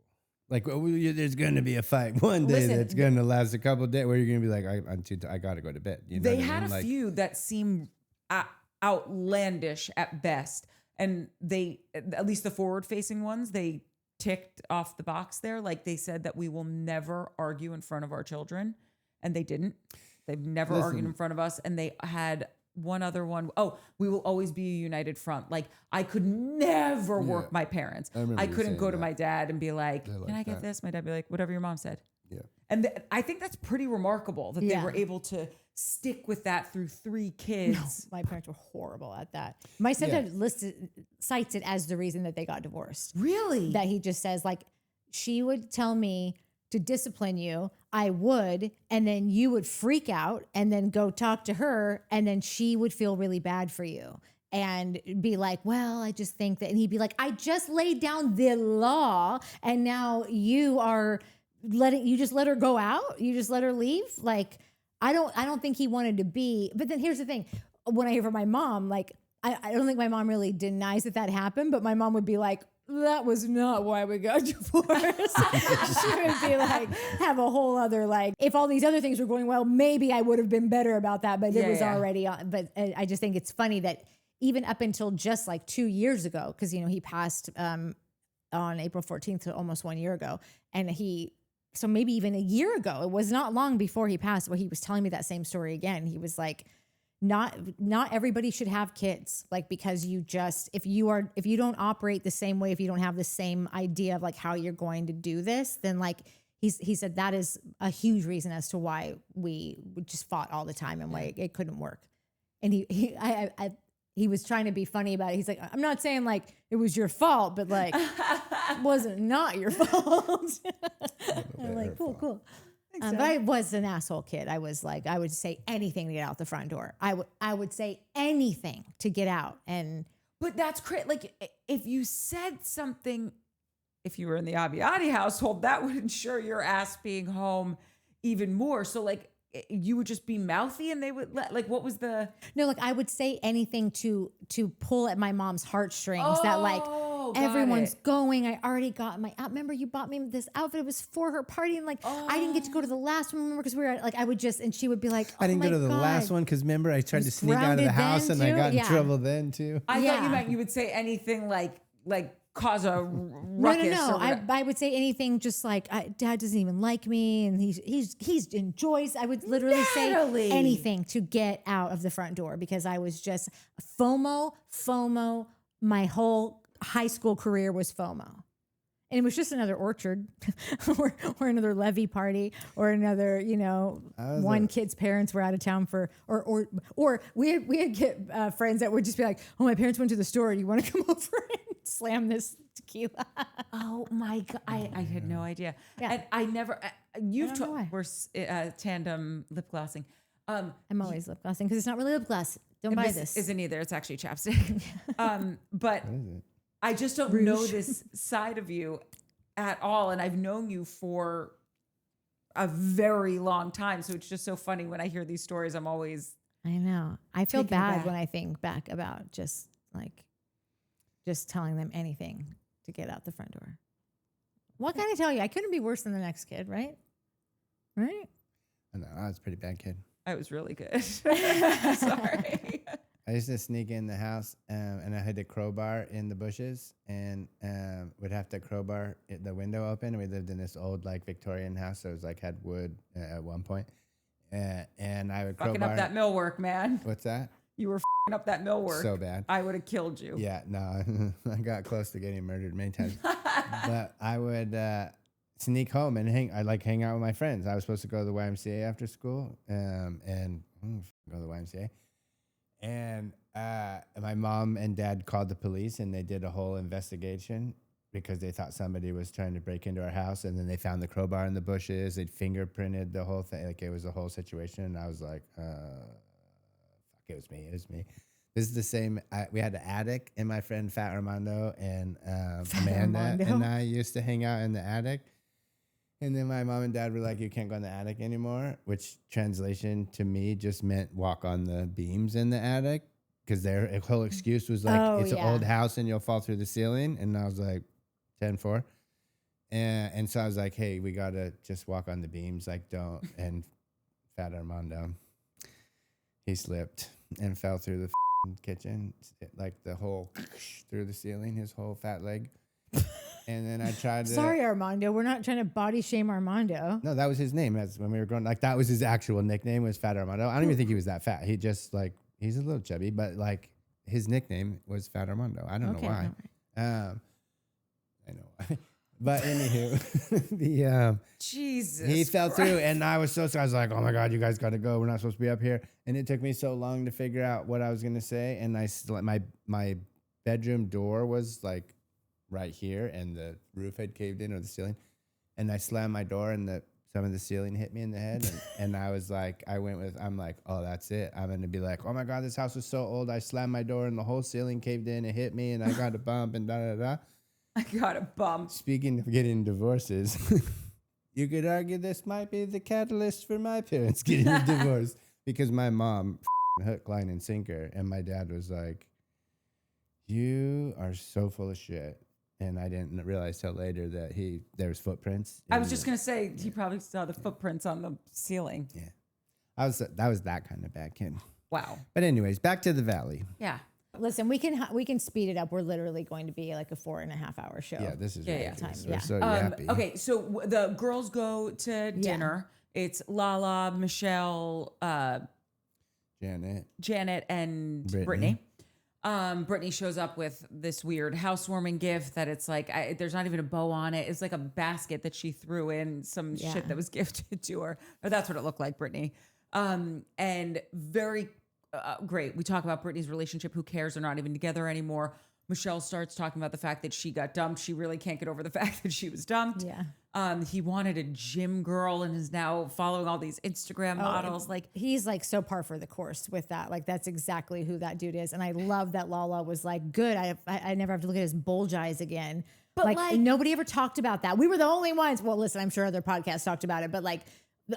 Like there's going to be a fight one day that's going to last a couple of days where you're going to be like, I got to go to bed. You know they had a few that seem outlandish at best. And they, at least the forward facing ones, they ticked off the box there. Like they said that we will never argue in front of our children. And they didn't. They've never argued in front of us. And they had one other one. Oh, we will always be a united front. Like I could never work my parents. I couldn't go to my dad and be like, can I get this? My dad would be like, whatever your mom said. Yeah. And I think that's pretty remarkable that they were able to stick with that through 3 kids. No, my parents were horrible at that. My stepdad cites it as the reason that they got divorced. Really? That he just says like, she would tell me to discipline you, I would, and then you would freak out and then go talk to her and then she would feel really bad for you and be like, well, I just think that, and he'd be like, I just laid down the law and now you are you just let her go out? You just let her leave? Like, I don't think he wanted to be, but then here's the thing. When I hear from my mom, like, I don't think my mom really denies that happened, but my mom would be like, that was not why we got divorced. She would be like, have a whole other, like, if all these other things were going well, maybe I would have been better about that, but it was already on. But I just think it's funny that even up until just like 2 years ago, because, you know, he passed on April 14th, so almost 1 year ago. And so maybe even a year ago, it was not long before he passed, where he was telling me that same story again. He was like, not everybody should have kids, like, because if you don't operate the same way, if you don't have the same idea of like how you're going to do this, then like he said that is a huge reason as to why we just fought all the time and why it couldn't work. And he was trying to be funny about it. He's like, I'm not saying like it was your fault, but like it wasn't not your fault. I'm like, cool. But I was an asshole kid. I was like, I would say anything to get out the front door. I would say anything to get out. But that's crazy. Like if you said something, if you were in the Abbiati household, that would ensure your ass being home even more. So like you would just be mouthy and they would like, what was the? No, like I would say anything to pull at my mom's heartstrings that like everyone's going. I already got remember you bought me this outfit. It was for her party. And like, I didn't get to go to the last one. Remember? Because we were like, and she would be like, I didn't go to the last one. Cause remember I tried to sneak out of the house and I got in trouble then too. I thought you meant you would say anything like cause a ruckus. No. I would say anything just like, Dad doesn't even like me, and he's enjoys. I would literally say anything to get out of the front door, because I was just FOMO. My whole high school career was FOMO. And it was just another orchard or another levee party or another, one kid's parents were out of town for, or we'd get friends that would just be like, oh, my parents went to the store. Do you want to come over and slam this tequila? Oh my God. I had no idea. Yeah. And I never, we're tandem lip glossing. I'm always lip glossing because it's not really lip gloss. Don't buy this. Isn't either. It's actually chapstick. But I just don't know this side of you at all. And I've known you for a very long time. So it's just so funny when I hear these stories. I'm always. I know. I feel bad when I think back about just telling them anything to get out the front door. What can I tell you? I couldn't be worse than the next kid, right? Right? No, I was a pretty bad kid. I was really good. Sorry. I used to sneak in the house and I had a crowbar in the bushes and would have to crowbar the window open. We lived in this old Victorian house, so it was had wood at one point. And I would fucking up that millwork, man. What's that? You were fucking up that millwork. So bad. I would have killed you. Yeah, no, I got close to getting murdered many times. But I would sneak home and hang out with my friends. I was supposed to go to the YMCA after school and go to the YMCA. And my mom and dad called the police and they did a whole investigation because they thought somebody was trying to break into our house. And then they found the crowbar in the bushes. They'd fingerprinted the whole thing. It was a whole situation. And I was like, fuck, it was me. This is the same. We had an attic, and my friend Fat Armando and Amanda and I used to hang out in the attic. And then my mom and dad were like, you can't go in the attic anymore, which translation to me just meant walk on the beams in the attic, because their whole excuse was it's an old house and you'll fall through the ceiling. And I was like 10-4. And so I was like, hey, we got to just walk on the beams. Don't. And Fat Armando, he slipped and fell through the kitchen, the whole through the ceiling, his whole fat leg. And then I tried to. Sorry, Armando. We're not trying to body shame Armando. No, that was his name. That's when we were growing. That was his actual nickname, was Fat Armando. I don't even think he was that fat. He just he's a little chubby, but his nickname was Fat Armando. I don't know why. I know why. But anywho, Jesus, he fell through, and I was so sorry. I was like, "Oh my God, you guys got to go. We're not supposed to be up here." And it took me so long to figure out what I was gonna say. And my bedroom door was right here, and the roof had caved in, or the ceiling, and I slammed my door, and some of the ceiling hit me in the head, and I was I'm like, oh, that's it. I'm gonna be like, oh my God, this house is so old. I slammed my door, and the whole ceiling caved in. It hit me, and I got a bump, and da da da. I got a bump. Speaking of getting divorces, you could argue this might be the catalyst for my parents getting a divorce, because my mom hook, line, and sinker, and my dad was like, you are so full of shit. And I didn't realize till later that there was footprints. I was just gonna say he probably saw the footprints on the ceiling. Yeah, that was that kind of bad kid. Wow. But anyways, back to the valley. Yeah. Listen, we can speed it up. We're literally going to be a 4.5 hour show. Yeah, this is ridiculous. Time. We're so yappy. Okay, so the girls go to dinner. It's Lala, Michelle, Janet, and Brittany. Brittany shows up with this weird housewarming gift that it's there's not even a bow on it. It's a basket that she threw in some shit that was gifted to her. Or that's what it looked like, Brittany. And very great. We talk about Brittany's relationship. Who cares? They're not even together anymore. Michelle starts talking about the fact that she got dumped. She really can't get over the fact that she was dumped. Yeah. He wanted a gym girl and is now following all these Instagram models. He's so par for the course with that. That's exactly who that dude is. And I love that Lala was good. I never have to look at his bulge eyes again. But nobody ever talked about that. We were the only ones. Well, listen, I'm sure other podcasts talked about it, but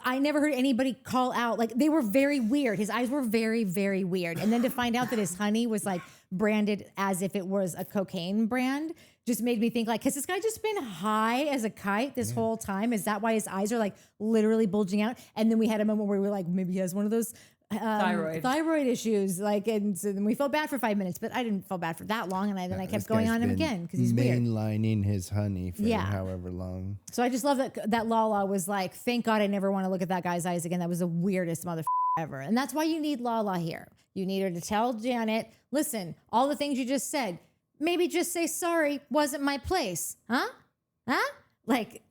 I never heard anybody call out. They were very weird. His eyes were very, very weird. And then to find out that his honey was branded as if it was a cocaine brand just made me think has this guy just been high as a kite this whole time? Is that why his eyes are literally bulging out? And then we had a moment where we were maybe he has one of those thyroid issues. Like, and so then we felt bad for 5 minutes, but I didn't feel bad for that long. And then I kept going on him again because he's weird. Mainlining his honey for however long. So I just love that Lala was like, thank God I never want to look at that guy's eyes again. That was the weirdest motherfucker ever. And that's why you need Lala here. You need her to tell Janet, listen, all the things you just said, maybe just say, sorry, wasn't my place. Huh? Like,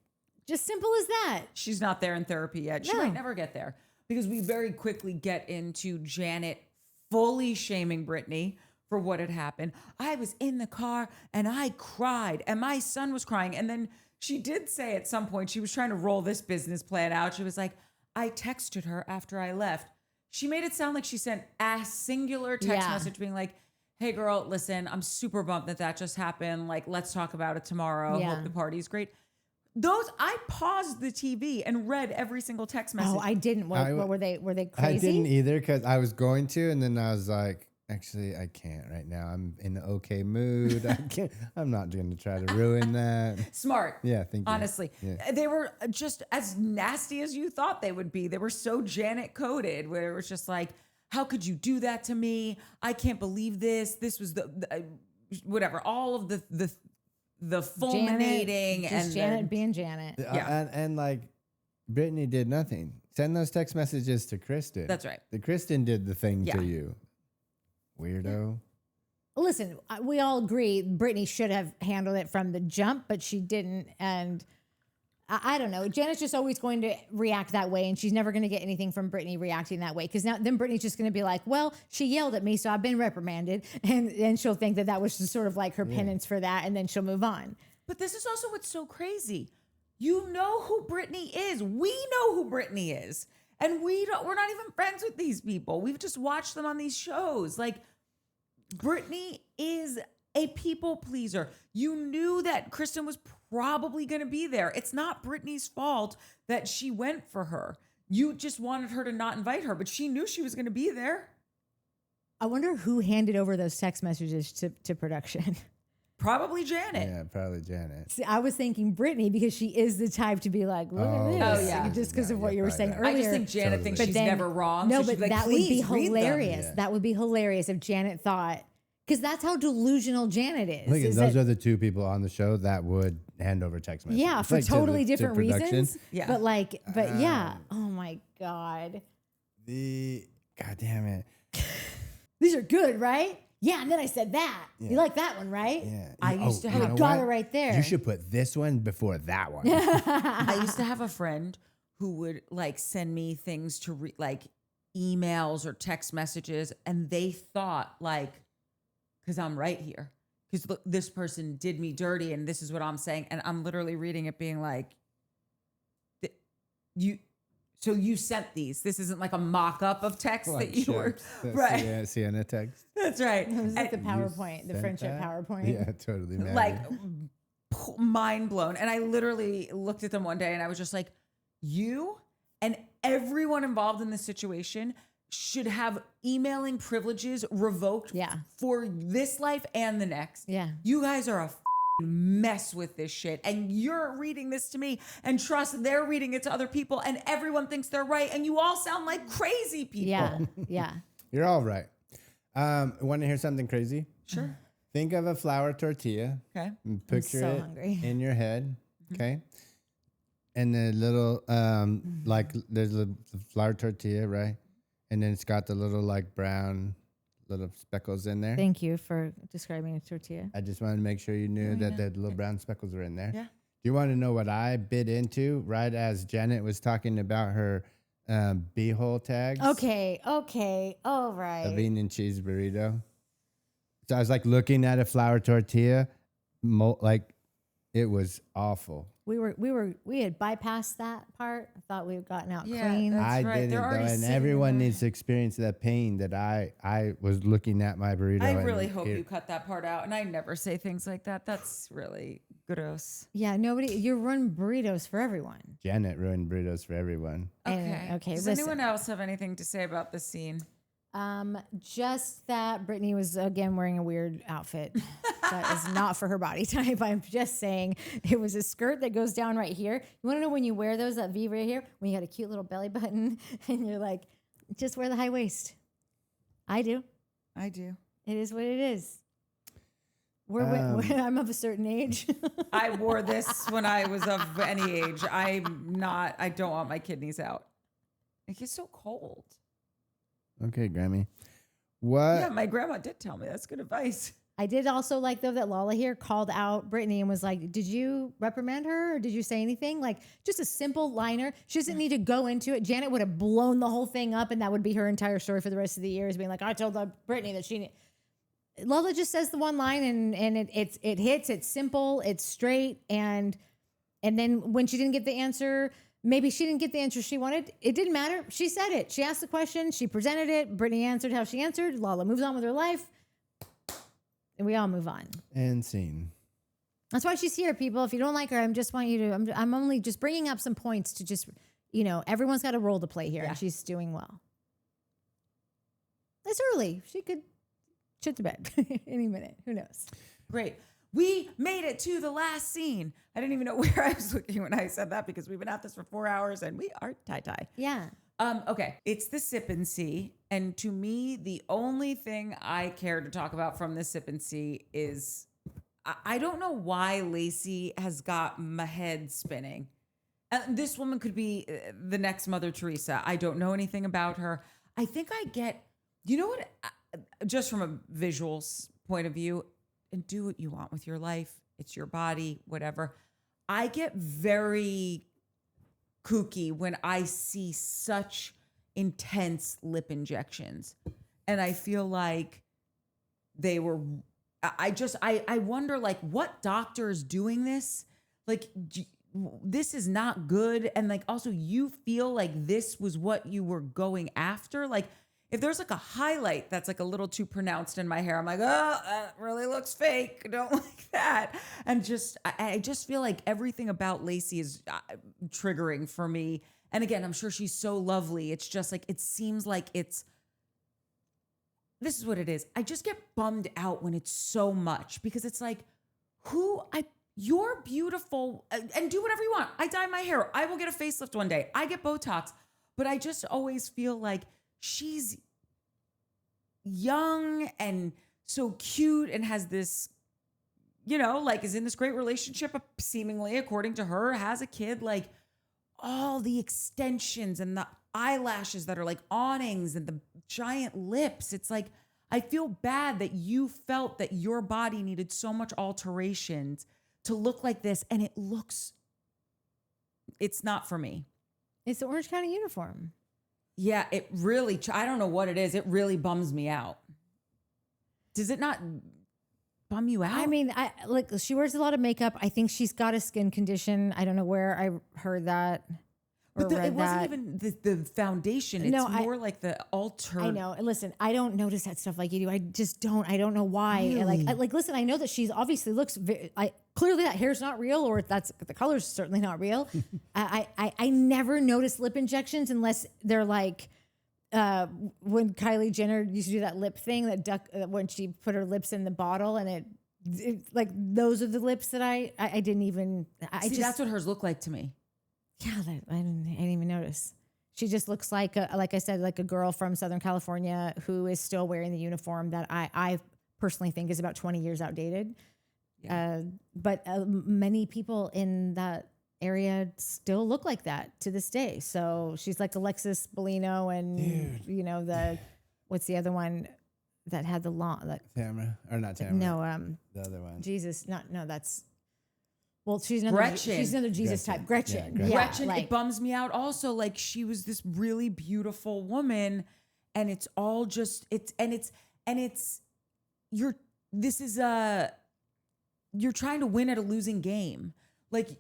just simple as that. She's not there in therapy yet. She might never get there because we very quickly get into Janet fully shaming Brittany for what had happened. I was in the car and I cried and my son was crying. And then she did say at some point, she was trying to roll this business plan out. She was like, I texted her after I left. She made it sound like she sent a singular text message being like, hey girl, listen, I'm super bummed that just happened. Like, let's talk about it tomorrow. Hope the party's great. I paused the TV and read every single text message. Oh, I didn't. What were they? Were they crazy? I didn't either because I was going to, and then I was like, actually, I can't right now. I'm in an okay mood. I can't. I'm not going to try to ruin that. Smart. Yeah, thank you. Honestly, they were just as nasty as you thought they would be. They were so Janet coded, where it was just like, how could you do that to me? I can't believe this. This was the whatever. All of the fulminating Janet, and Janet being Janet. And like Brittany did nothing. Send those text messages to Kristen. That's right. The Kristen did the thing to you. Weirdo. Listen, we all agree Brittany should have handled it from the jump, but she didn't. And I don't know. Janet's just always going to react that way, and she's never going to get anything from Brittany reacting that way. Because then Brittany's just going to be like, well, she yelled at me, so I've been reprimanded. And she'll think that was just sort of like her penance for that, and then she'll move on. But this is also what's so crazy. You know who Brittany is. We know who Brittany is. And we're not even friends with these people. We've just watched them on these shows. Like, Brittany is a people pleaser. You knew that Kristen was probably going to be there. It's not Brittany's fault that she went for her. You just wanted her to not invite her, but she knew she was going to be there. I wonder who handed over those text messages to production. Probably Janet. Yeah, probably Janet. See, I was thinking Brittany because she is the type to be like, look at this. Oh, yeah. Just because of what you were saying earlier. I just think Janet thinks she's never wrong. No, so but like, that would be hilarious. hilarious. That would be hilarious if Janet thought, because that's how delusional Janet is. Look, those are the two people on the show that would hand over text messages. Yeah, for totally different reasons. Yeah. But yeah. Oh my God. God damn it. These are good, right? Yeah, and then I said that. Yeah. You like that one, right? Yeah. I used to have I got it right there. You should put this one before that one. I used to have a friend who would like send me things to like emails or text messages, and they thought like, because I'm right here, because look, this person did me dirty, and this is what I'm saying, and I'm literally reading it, being like, So you sent these. This isn't like a mock-up of text Like that you were right. Yeah, Sienna text. That's right. It was like the PowerPoint, the friendship PowerPoint. Yeah, totally. Mad. Like mind blown. And I literally looked at them one day and I was just like, you and everyone involved in this situation should have emailing privileges revoked for this life and the next. Yeah. You guys are a mess with this shit, and you're reading this to me, and trust they're reading it to other people, and everyone thinks they're right, and you all sound like crazy people. Yeah. You're all right. Want to hear something crazy? Sure. Think of a flour tortilla. Okay. And picture so it hungry. in your head. Okay. And the little, like there's a flour tortilla, right? And then it's got the little like brown little speckles in there. Thank you for describing a tortilla. I just wanted to make sure you knew that the little brown speckles were in there. Yeah. Do you want to know what I bit into right as Janet was talking about her beehole tags? Okay. All right. A bean and cheese burrito. So I was like looking at a flour tortilla, like it was awful. We had bypassed that part. I thought we had gotten out Yeah, clean. that's I right. didn't They're though, already and sitting everyone there. needs to experience that pain that I was looking at my burrito. I and really hope you cut that part out, and I never say things like that. That's really gross. Yeah, you run burritos for everyone. Janet ruined burritos for everyone. Okay. Does listen. anyone else have anything to say about this scene? Just that Brittany was again wearing a weird outfit that is not for her body type. I'm just saying it was a skirt that goes down right here. You want to know when you wear those, that V right here, when you got a cute little belly button and you're like, just wear the high waist. I do. I do. It is what it is. I'm of a certain age. I wore this when I was of any age. I don't want my kidneys out. It gets so cold. Okay, Grammy. What? Yeah, my grandma did tell me. That's good advice. I did also like, though, that Lala here called out Brittany and was like, did you reprimand her or did you say anything? Like, just a simple liner. She doesn't need to go into it. Janet would have blown the whole thing up and that would be her entire story for the rest of the year, is being like, I told Brittany that she... Lala just says the one line and it hits. It's simple. It's straight. And then when she didn't get the answer, maybe she didn't get the answer she wanted. It didn't matter. She said it. She asked the question. She presented it. Brittany answered how she answered. Lala moves on with her life. And we all move on. And scene. That's why she's here, people. If you don't like her, I'm only just bringing up some points to just, everyone's got a role to play here. Yeah. And she's doing well. It's early. She could shit to bed any minute. Who knows? Great. We made it to the last scene. I didn't even know where I was looking when I said that because we've been at this for 4 hours and we are tie-tie. Yeah. Okay. It's the sip and see. And to me, the only thing I care to talk about from the sip and see is I don't know why Lacy has got my head spinning. This woman could be the next Mother Teresa. I don't know anything about her. I think I get, you know what? Just from a visuals point of view, and do what you want with your life. It's your body, whatever. I get very kooky when I see such intense lip injections. And I feel like they were, I wonder, like, what doctor is doing this? Like, this is not good. And like, also you feel like this was what you were going after. Like, if there's like a highlight that's like a little too pronounced in my hair, I'm like, oh, that really looks fake. I don't like that. And I just feel like everything about Lacy is triggering for me. And again, I'm sure she's so lovely. It's just like, it seems like this is what it is. I just get bummed out when it's so much because it's like, you're beautiful and do whatever you want. I dye my hair. I will get a facelift one day. I get Botox, but I just always feel like she's young and so cute and has this, like is in this great relationship, seemingly, according to her, has a kid, like all the extensions and the eyelashes that are like awnings and the giant lips. It's like, I feel bad that you felt that your body needed so much alterations to look like this. And it's not for me. It's the Orange County uniform. Yeah, it really, I don't know what it is. It really bums me out. Does it not bum you out? I mean, she wears a lot of makeup. I think she's got a skin condition. I don't know where I heard that. But it wasn't even the foundation. It's more like the alter. I know. Listen, I don't notice that stuff like you do. I just don't. I don't know why. Really? Listen, I know that she's obviously looks clearly that hair's not real, or the color's certainly not real. I never notice lip injections unless they're like when Kylie Jenner used to do that lip thing, when she put her lips in the bottle, and it like those are the lips that I didn't even. That's what hers look like to me. Yeah, I didn't even notice. She just looks like I said, like a girl from Southern California who is still wearing the uniform that I personally think is about 20 years outdated. Yeah. But many people in that area still look like that to this day. So she's like Alexis Bellino and what's the other one that had the long Tamara or not Tamara? No, the other one. Jesus, that's. Well, she's another Gretchen. She's another Jesus type. Gretchen. Yeah, Gretchen, it bums me out also. Like, she was this really beautiful woman, and it's all just you're trying to win at a losing game. Like,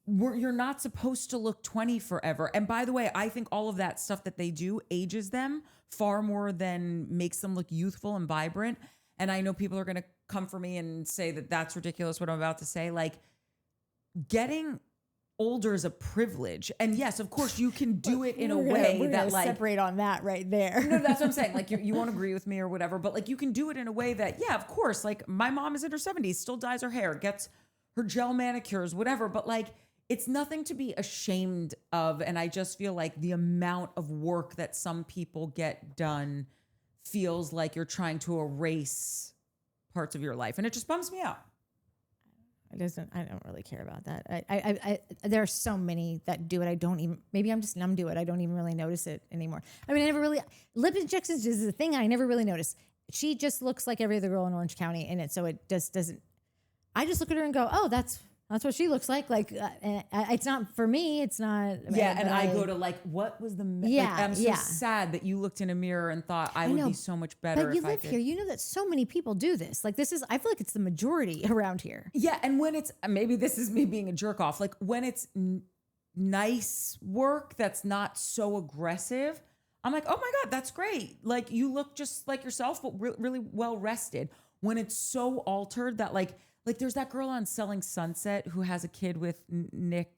you're not supposed to look 20 forever. And by the way, I think all of that stuff that they do ages them far more than makes them look youthful and vibrant. And I know people are going to come for me and say that that's ridiculous what I'm about to say. Like, getting older is a privilege. And yes, of course, you can do it in a way that like separate on that right there. No, that's what I'm saying. Like, you won't agree with me or whatever, but like, you can do it in a way that, yeah, of course, like my mom is in her 70s, still dyes her hair, gets her gel manicures, whatever. But like, it's nothing to be ashamed of. And I just feel like the amount of work that some people get done feels like you're trying to erase parts of your life. And it just bums me out. I don't really care about that. I there are so many that do it. I don't even, maybe I'm just numb to it. I don't even really notice it anymore. I mean, I never really, lip injections is a thing I never really noticed. She just looks like every other girl in Orange County in it. So it just doesn't, I just look at her and go, oh, that's what she looks like. Like, it's not for me. It's not. Yeah. And I go to like, what was the, yeah, like, I'm so sad that you looked in a mirror and thought I would be so much better. But you live here. You know that so many people do this. Like this is, I feel like it's the majority around here. Yeah. And when it's, maybe this is me being a jerk off, like when it's nice work that's not so aggressive, I'm like, oh my God, that's great. Like you look just like yourself, but really well rested. When it's so altered that like there's that girl on Selling Sunset who has a kid with Nick,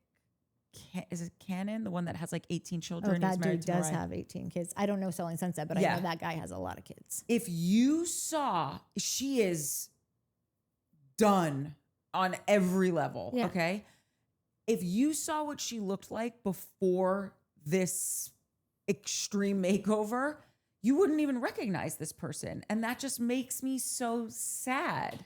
is it Cannon? The one that has like 18 children. Oh, that dude does have 18 kids. I don't know Selling Sunset, but I know that guy has a lot of kids. If you saw, she is done on every level, okay? If you saw what she looked like before this extreme makeover, you wouldn't even recognize this person. And that just makes me so sad.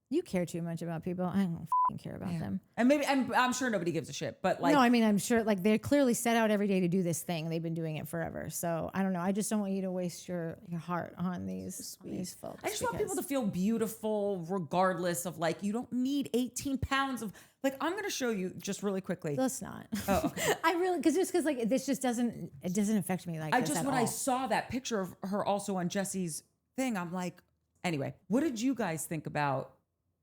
You care too much about people. I don't care about them. And maybe I'm sure nobody gives a shit, but like, no, I mean, I'm sure like they're clearly set out every day to do this thing. They've been doing it forever. So I don't know. I just don't want you to waste your heart on these folks. I just want people to feel beautiful regardless of like, you don't need 18 pounds of like, I'm going to show you just really quickly. Let's not. Oh, okay. I really, cause like, this just doesn't affect me like I this just, at when all. I saw that picture of her also on Jesse's thing, I'm like, anyway, what did you guys think about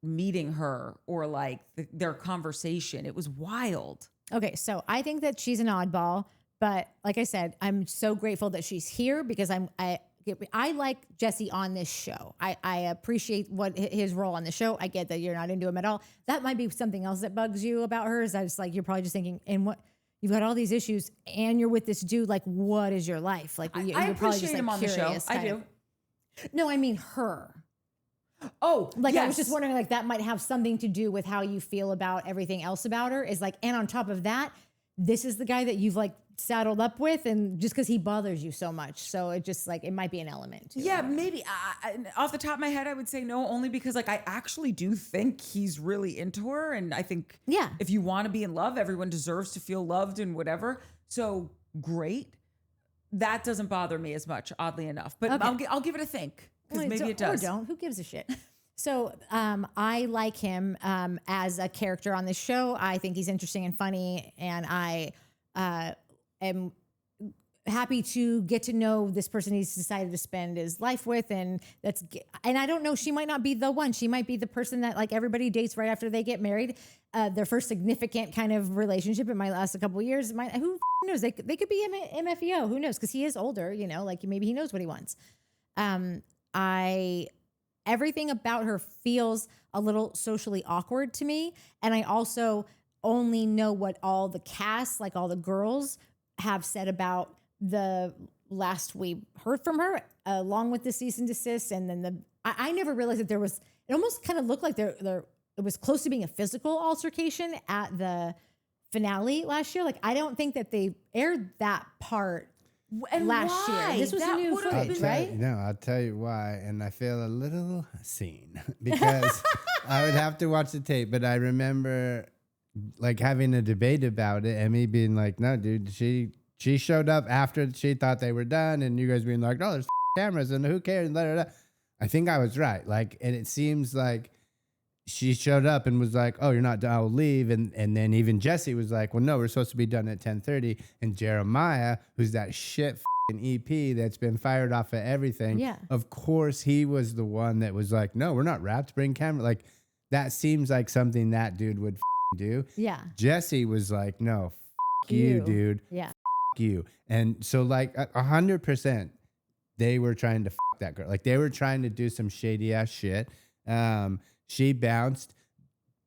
meeting her or like their conversation? It was wild. Okay, so I think that she's an oddball, but like I said, I'm so grateful that she's here because I like Jesse on this show. I appreciate what his role on the show. I get that you're not into him at all. That might be something else that bugs you about her. Is that it's like you're probably just thinking, and what you've got all these issues, and you're with this dude. Like, what is your life? Like, I you're probably just like him on curious. The show. I do. No, I mean her. Oh, like yes. I was just wondering, like that might have something to do with how you feel about everything else about her. Is like, and on top of that, this is the guy that you've like saddled up with, and just because he bothers you so much, so it just like it might be an element. Yeah, maybe. Off the top of my head, I would say no, only because like I actually do think he's really into her, and I think if you want to be in love, everyone deserves to feel loved and whatever. So great. That doesn't bother me as much, oddly enough. But okay. I'll give it a think. Because maybe it does. Or don't. Who gives a shit? So I like him as a character on this show. I think he's interesting and funny. And I am happy to get to know this person he's decided to spend his life with. And I don't know, she might not be the one. She might be the person that like everybody dates right after they get married. Their first significant kind of relationship. It might last a couple of years. Who knows? They could be MFEO. Who knows? Because he is older, you know, like maybe he knows what he wants. Everything about her feels a little socially awkward to me. And I also only know what all the cast, like all the girls have said about the last we heard from her, along with the cease and desist. And then I never realized that there was, it almost kind of looked like it was close to being a physical altercation at the finale last year. Like, I don't think that they aired that part last year. This was new footage, right? No, I'll tell you why. And I feel a little seen because I would have to watch the tape, but I remember like having a debate about it and me being like, no, dude, she showed up after she thought they were done, and you guys being like, oh, there's cameras and who cares? I think I was right. Like, and it seems like she showed up and was like, oh, you're not done, I'll leave. And then even Jesse was like, well, no, we're supposed to be done at 10:30. And Jeremiah, who's that shit EP that's been fired off of everything. Yeah. Of course, he was the one that was like, no, we're not wrapped. Bring camera. Like, that seems like something that dude would do. Yeah. Jesse was like, no, you, dude. Yeah. You. And so like 100%, they were trying to that girl. Like, they were trying to do some shady ass shit. She bounced.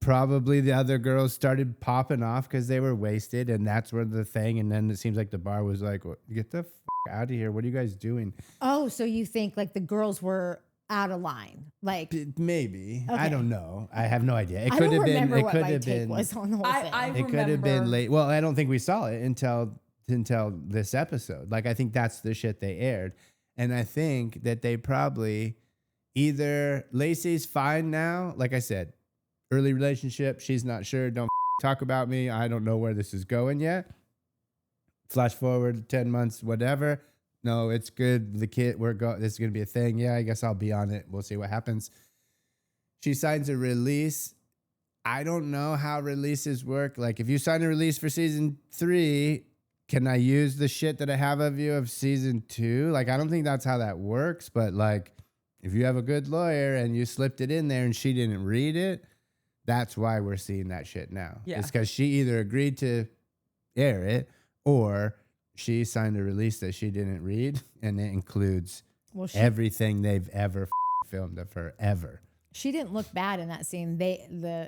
Probably the other girls started popping off because they were wasted, and that's where the thing. And then it seems like the bar was like, "Get the out of here! What are you guys doing?" Oh, so you think like the girls were out of line. Like maybe. Okay. I don't know. I have no idea. It I could don't have been. remember It what could my have take been. was on the whole thing. It could have been late. Well, I don't think we saw it until this episode. Like, I think that's the shit they aired. And I think that they probably either Lacy's fine now. Like I said, early relationship. She's not sure. Don't talk about me. I don't know where this is going yet. Flash forward 10 months, whatever. No, it's good. The kid, this is going to be a thing. Yeah, I guess I'll be on it. We'll see what happens. She signs a release. I don't know how releases work. Like, if you sign a release for season 3, can I use the shit that I have of you of season 2? Like, I don't think that's how that works. But like, if you have a good lawyer and you slipped it in there and she didn't read it, that's why we're seeing that shit now. Yeah. It's because she either agreed to air it or she signed a release that she didn't read, and it includes everything they've ever filmed of her ever. She didn't look bad in that scene.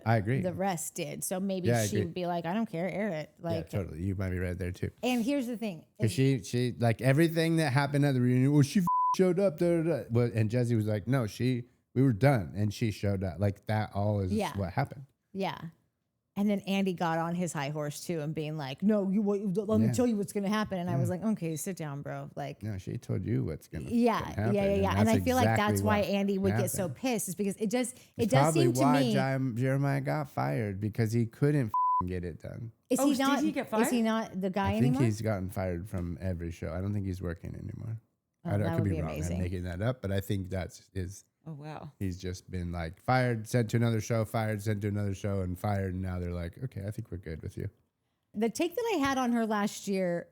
I agree. The rest did. So maybe she would be like, I don't care, air it. Like, yeah, totally. You might be right there too. And here's the thing. Because she like everything that happened at the reunion, well, she showed up. Da, da, da. Well, and Jesse was like, no, we were done. And she showed up. Like, that all is what happened. Yeah. And then Andy got on his high horse too and being like, no, let me tell you what's going to happen. And I was like, okay, sit down, bro. Like, no, she told you what's going to happen. Yeah. And I feel like that's why Andy would get so pissed, is because it does seem to me. Jeremiah got fired, because he couldn't get it done. Is he not? Did he get fired? Is he not the guy anymore? I think he's gotten fired from every show. I don't think he's working anymore. That could would be be wrong. amazing. I'm making that up, but I think that's his. Oh, wow. He's just been like fired, sent to another show, fired, sent to another show, and fired. And now they're like, okay, I think we're good with you. The take that I had on her last year,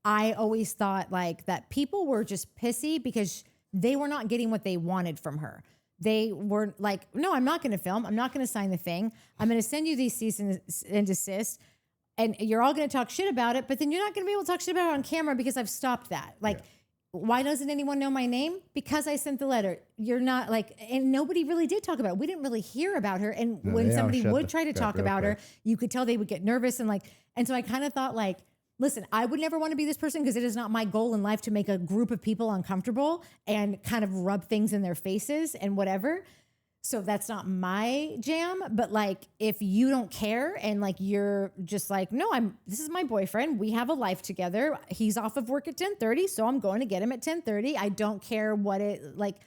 I always thought like that people were just pissy because they were not getting what they wanted from her. They were like, no, I'm not going to film. I'm not going to sign the thing. I'm going to send you these cease and desist. And you're all going to talk shit about it, but then you're not going to be able to talk shit about it on camera because I've stopped that. Like, why doesn't anyone know my name? Because I sent the letter. You're not like, and nobody really did talk about it. We didn't really hear about her. And when somebody would try to talk about her, you could tell they would get nervous and so I kind of thought like, listen, I would never want to be this person because it is not my goal in life to make a group of people uncomfortable and kind of rub things in their faces and whatever. So that's not my jam. But like, if you don't care and like, you're just like, no, this is my boyfriend. We have a life together. He's off of work at 10:30. So I'm going to get him at 10:30. I don't care what it, like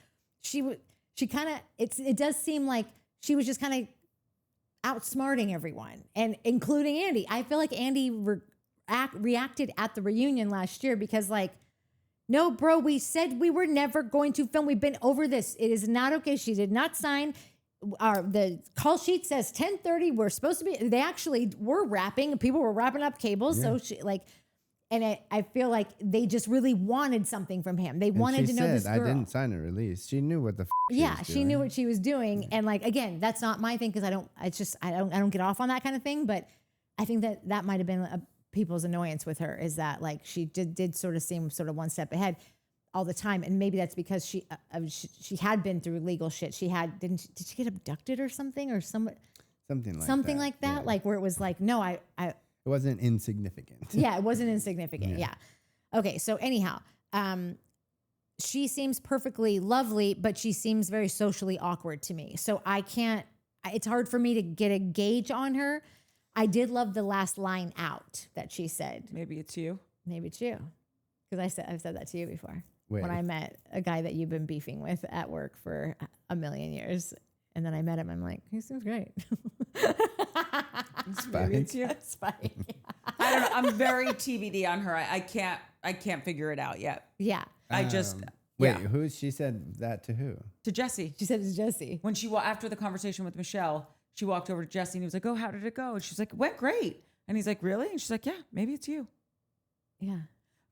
she kind of, it does seem like she was just kind of outsmarting everyone and including Andy. I feel like Andy reacted at the reunion last year because like, no, bro, we said we were never going to film. We've been over this. It is not okay. She did not sign. The call sheet says 10:30. We're supposed to be, they actually were wrapping. People were wrapping up cables. Yeah. So she like, and I feel like they just really wanted something from him. They wanted to know this girl. I didn't sign a release. She knew what the she knew what she was doing. And like, again, that's not my thing because I don't get off on that kind of thing. But I think that might have been people's annoyance with her, is that like she did sort of seem sort of one step ahead all the time, and maybe that's because she had been through legal shit. Did she get abducted or something something like that, yeah. Like where it was like, no, it wasn't insignificant. Yeah, it wasn't insignificant. Yeah. Okay, so anyhow, she seems perfectly lovely, but she seems very socially awkward to me. So it's hard for me to get a gauge on her. I did love the last line out that she said. Maybe it's you. Maybe it's you. Because I've said that to you before. Wait. When I met a guy that you've been beefing with at work for a million years. And then I met him. I'm like, he seems great. Spike. It's you. Spike. I don't know. I'm very TBD on her. I can't figure it out yet. Yeah. I just... Wait, she said that to who? To Jesse. She said it to Jesse. When after the conversation with Michelle, she walked over to Jesse and he was like, oh, how did it go? And she's like, it went great. And he's like, really? And she's like, yeah, maybe it's you. Yeah.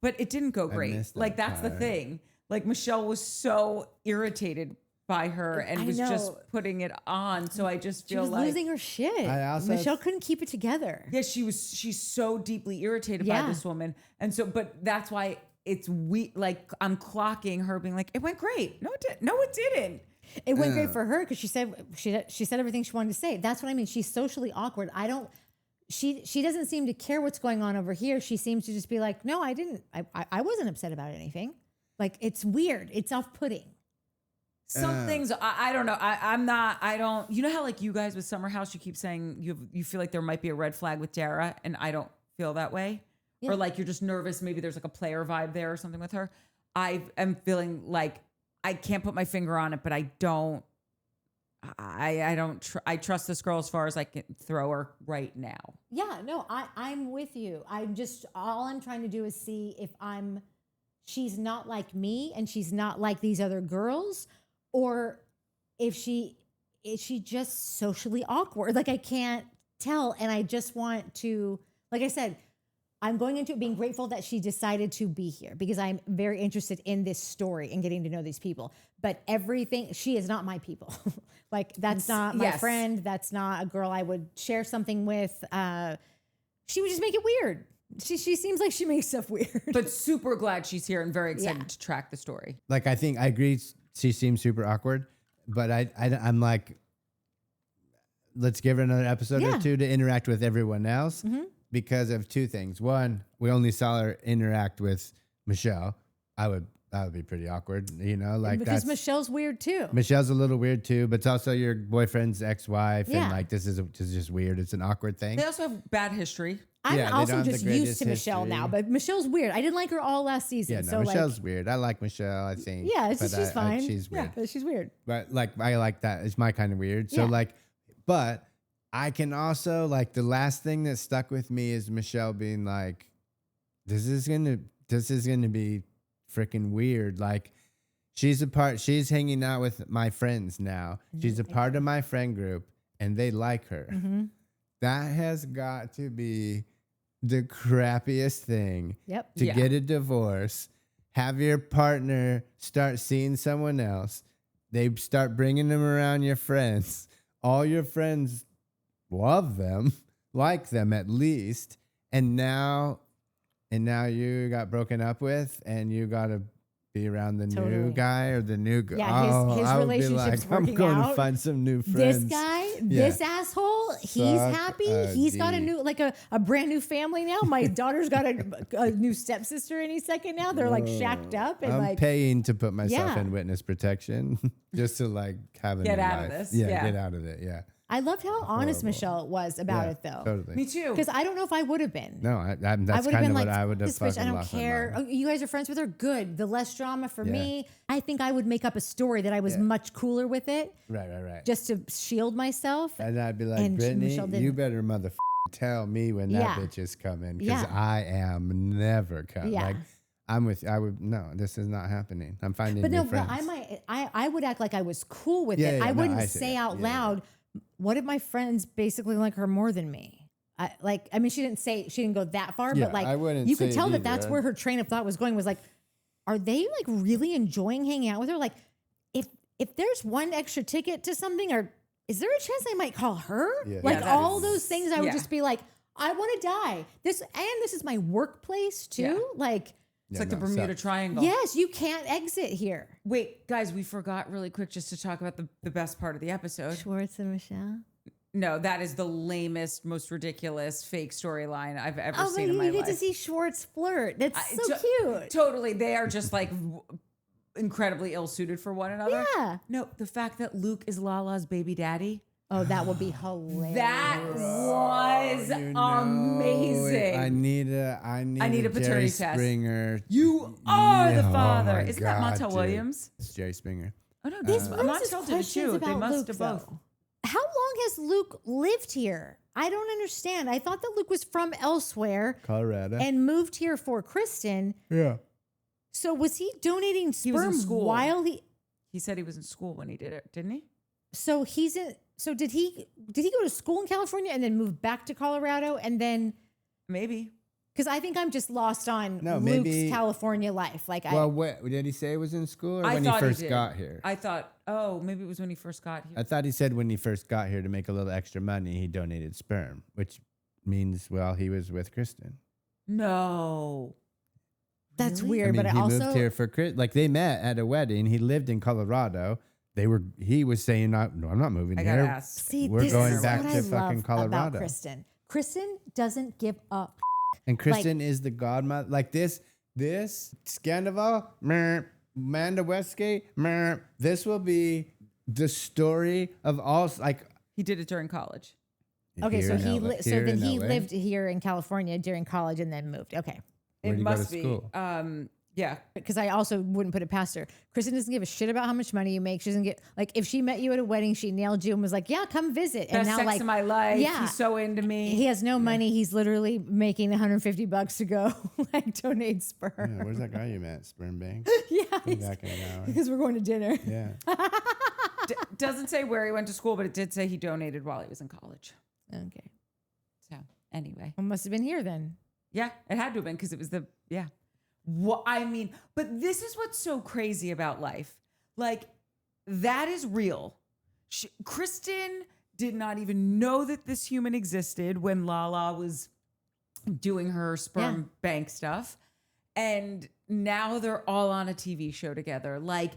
But it didn't go great. Like, that's the thing. Like, Michelle was so irritated by her and was just putting it on. So I just feel like... She was losing her shit. Michelle couldn't keep it together. Yeah, she's so deeply irritated by this woman. And so, but that's why it's like, I'm clocking her being like, it went great. No, it didn't. It went great for her because she said everything she wanted to say. That's what I mean. She's socially awkward. She doesn't seem to care what's going on over here. She seems to just be like, no, I didn't. I wasn't upset about anything. Like, it's weird. It's off-putting. Some things I don't know. I'm not. I don't. You know how like you guys with Summer House, you keep saying you feel like there might be a red flag with Dara, and I don't feel that way. Yeah. Or like you're just nervous. Maybe there's like a player vibe there or something with her. I am feeling like I can't put my finger on it, but I don't. I trust this girl as far as I can throw her right now. Yeah, no, I'm with you. All I'm trying to do is see if she's not like me and she's not like these other girls, or if she just socially awkward. Like I can't tell. And I just want to, like I said, I'm going into it being grateful that she decided to be here because I'm very interested in this story and getting to know these people. But she is not my people. Like that's not my friend. That's not a girl I would share something with. She would just make it weird. She seems like she makes stuff weird. But super glad she's here and very excited to track the story. Like I think I agree. She seems super awkward, but I'm like, let's give her another episode or two to interact with everyone else. Mm-hmm. Because of two things. One, we only saw her interact with Michelle. That would be pretty awkward, like because Michelle's weird too. Michelle's a little weird too, but it's also your boyfriend's ex-wife, and like this is just weird. It's an awkward thing. They also have bad history. I'm also just used to Michelle now, but Michelle's weird. I didn't like her all last season. Yeah, no, Michelle's weird. I like Michelle, I think. Yeah, she's fine. She's weird. Yeah, but she's weird. But like I like that. It's my kind of weird. So but I can also like the last thing that stuck with me is Michelle being like, this is gonna be freaking weird. Like she's hanging out with my friends now. She's a part of my friend group and they like her. Mm-hmm. That has got to be the crappiest thing to get a divorce, have your partner start seeing someone else. They start bringing them around your friends. All your friends love them, like them at least, and now you got broken up with, and you got to be around the new guy or the new girl. Yeah, his relationship's working out. I'm going to find some new friends. This guy, this asshole, he's happy. He's got a brand new family now. My daughter's got a new stepsister any second now. They're like shacked up and I'm paying to put myself in witness protection just to like have a get new out life. of this. Yeah, get out of it. Yeah. I loved how honest Michelle was about it, though. Totally. Me too. Because I don't know if I would have been. No, that's kind of what I would have this bitch, I don't care. Oh, you guys are friends with her? Good. The less drama for me. I think I would make up a story that I was much cooler with it. Right. Just to shield myself. And I'd be like, Brittany, you better tell me when that bitch is coming. Because I am never coming. Yeah. Like, this is not happening. I'm finding new friends. But I would act like I was cool with it. I wouldn't say out loud, what if my friends basically like her more than me? She didn't go that far, but like you could tell that that's where her train of thought was going, was like, are they like really enjoying hanging out with her? Like if there's one extra ticket to something, or is there a chance I might call her? Yeah. All those things, I would just be like, I want to die. This is my workplace too. Yeah. Like, it's the Bermuda Triangle. Yes, you can't exit here. Wait, guys, we forgot really quick just to talk about the best part of the episode. Schwartz and Michelle? No, that is the lamest, most ridiculous fake storyline I've ever seen in my life. You get to see Schwartz flirt. That's so cute. Totally. They are just like incredibly ill-suited for one another. Yeah. No, the fact that Luke is Lala's baby daddy. Oh, that would be hilarious. That was amazing. I need a paternity test. Springer. You are the father. Isn't that Montel Williams? It's Jerry Springer. Oh no, Montel did it too. They must have both. How long has Luke lived here? I don't understand. I thought that Luke was from elsewhere, Colorado, and moved here for Kristen. Yeah. So was he donating sperm was in school while he? He said he was in school when he did it, didn't he? So So did he go to school in California and then move back to Colorado and then maybe? Because I think I'm just lost on Luke's California life. Did he say he was in school or when he first got here? I thought, maybe it was when he first got here. I thought he said when he first got here to make a little extra money, he donated sperm, which means, he was with Kristen. No. That's weird, but he moved here for Kristen. Like they met at a wedding. He lived in Colorado. He was saying, no, I'm not moving here. Ask. See, we're going back to fucking Colorado. About Kristen. Kristen doesn't give up. And Kristen is the godmother. Like this Scandival, Amanda Westgate, this will be the story of all, like, He did it during college. Okay, so he lived LA? here in California during college and then moved. Okay. Where'd It you go to must be. school? Yeah. Because I also wouldn't put it past her. Kristen doesn't give a shit about how much money you make. She doesn't get, like, if she met you at a wedding, she nailed you and was like, yeah, come visit. And Best now, sex like, of my life. yeah. He's so into me. he has no money. He's literally making $150 to go, like, donate sperm. Yeah, where's that guy you met? Sperm Bank? Yeah. Back in an hour. Because we're going to dinner. Yeah. Doesn't say where he went to school, but it did say he donated while he was in college. Okay. So anyway. Well, must have been here then. Yeah, it had to have been because it was what I mean, but this is what's so crazy about life. Like, that is real. Kristen did not even know that this human existed when Lala was doing her sperm bank stuff. And now they're all on a TV show together. Like,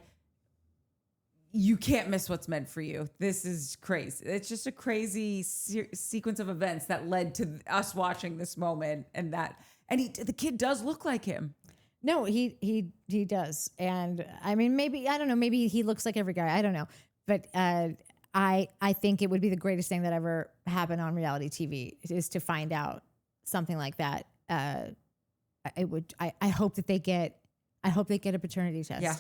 you can't miss what's meant for you. This is crazy. It's just a crazy sequence of events that led to us watching this moment. And the kid does look like him. No, he does. And I mean, maybe, I don't know, maybe he looks like every guy. I don't know. But I think it would be the greatest thing that ever happened on reality TV is to find out something like that. I hope that they get a paternity test. Yeah.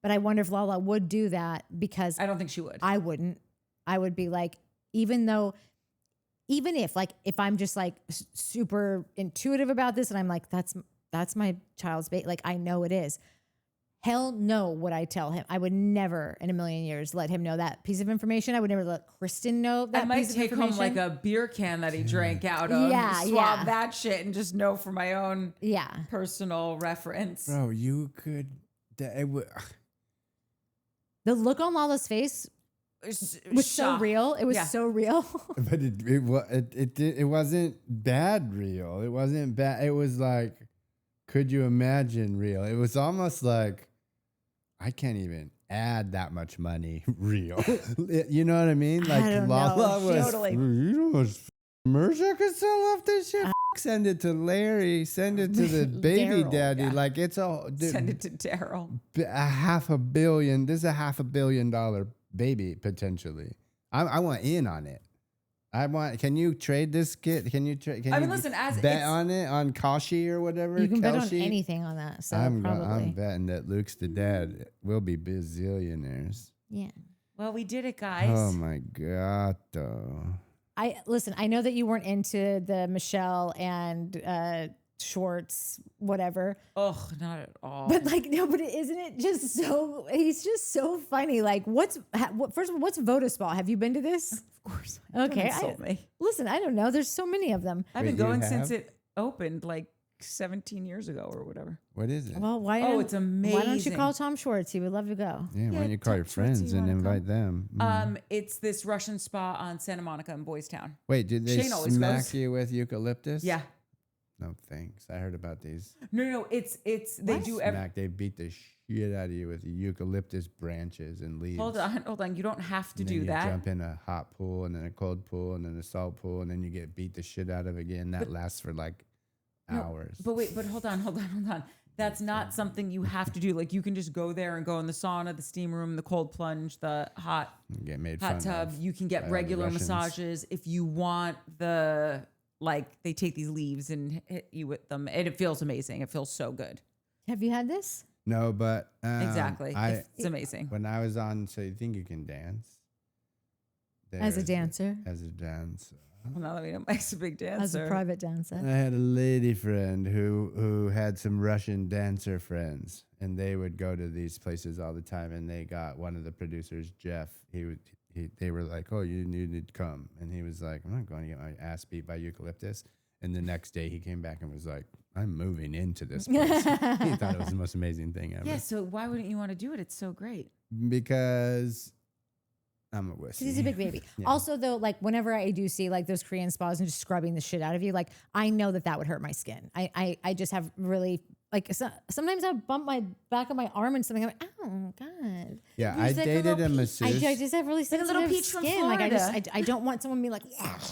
But I wonder if Lala would do that because I don't think she would. I wouldn't. I would be like, even if I'm just like super intuitive about this and I'm like, that's my child's baby. Like, I know it is. Hell no would I tell him. I would never in a million years let him know that piece of information. I would never let Kristen know that I might piece of take information. home like a beer can that he drank out of, swab that shit and just know for my own personal reference. Bro, you could... The look on Lala's face was so real. It was so real. But it wasn't bad real. It wasn't bad. It was like, could you imagine real? It was almost like, I can't even add that much money real. You know what I mean? Like, I don't Lala know. was, Totally. you know what Marsha could sell off this shit? Send it to Larry. Send it to the baby Daryl, daddy. Like, it's all... Send it to Daryl. $500 million. This is a $500 million baby, potentially. I want in on it. Can you trade this kid? Can you listen, bet on it on Kashi or whatever? You can bet on Kelshi? anything on that. So I'm probably. betting that Luke's the dad. We'll be bazillionaires. Yeah. Well, we did it, guys. Oh my God, though. I know that you weren't into the Michelle and Schwartz, whatever. Oh, not at all. But like, no, but isn't it just so, he's just so funny. Like first of all, what's Vodaspa? Have you been to this? Of course. Okay. Listen, I don't know. There's so many of them. I've been going since it opened like 17 years ago or whatever. What is it? Well, it's amazing. Why don't you call Tom Schwartz? He would love to go. Yeah, why don't you call your friends and invite them? It's this Russian spa on Santa Monica in Boys Town. Wait, did they Shane always smack goes. you with eucalyptus? Yeah. No thanks. I heard about these. No. It's they What? do Smack. They beat the shit out of you with eucalyptus branches and leaves. Hold on. You don't have to And then do you that. jump in a hot pool and then a cold pool and then a salt pool and then you get beat the shit out of again. That lasts for like hours. But hold on. That's not something you have to do. Like, you can just go there and go in the sauna, the steam room, the cold plunge, the hot Get made hot fun tub. of You can by all get the regular Russians. massages if you want they take these leaves and hit you with them. And it feels amazing. It feels so good. Have you had this? No, but Exactly. It's amazing. When I was on, so you think you can dance? As a dancer? As a dancer. Well, now that we know Mike's a big dancer. As a private dancer. I had a lady friend who had some Russian dancer friends, and they would go to these places all the time. And they got one of the producers, Jeff. They were like, "Oh, you need to come," and he was like, "I'm not going to get my ass beat by eucalyptus." And the next day, he came back and was like, "I'm moving into this place." He thought it was the most amazing thing ever. Yeah, so why wouldn't you want to do it? It's so great. Because I'm a wussy. He's a big baby. Yeah. Also, though, like whenever I do see like those Korean spas and just scrubbing the shit out of you, like I know that would hurt my skin. I just have really like sometimes I bump my back of my arm and something. I'm like, oh God. Yeah, He's I like a dated little a peach. masseuse. I just have really Like a sensitive little peach from skin. Like Florida. I don't want someone to be like,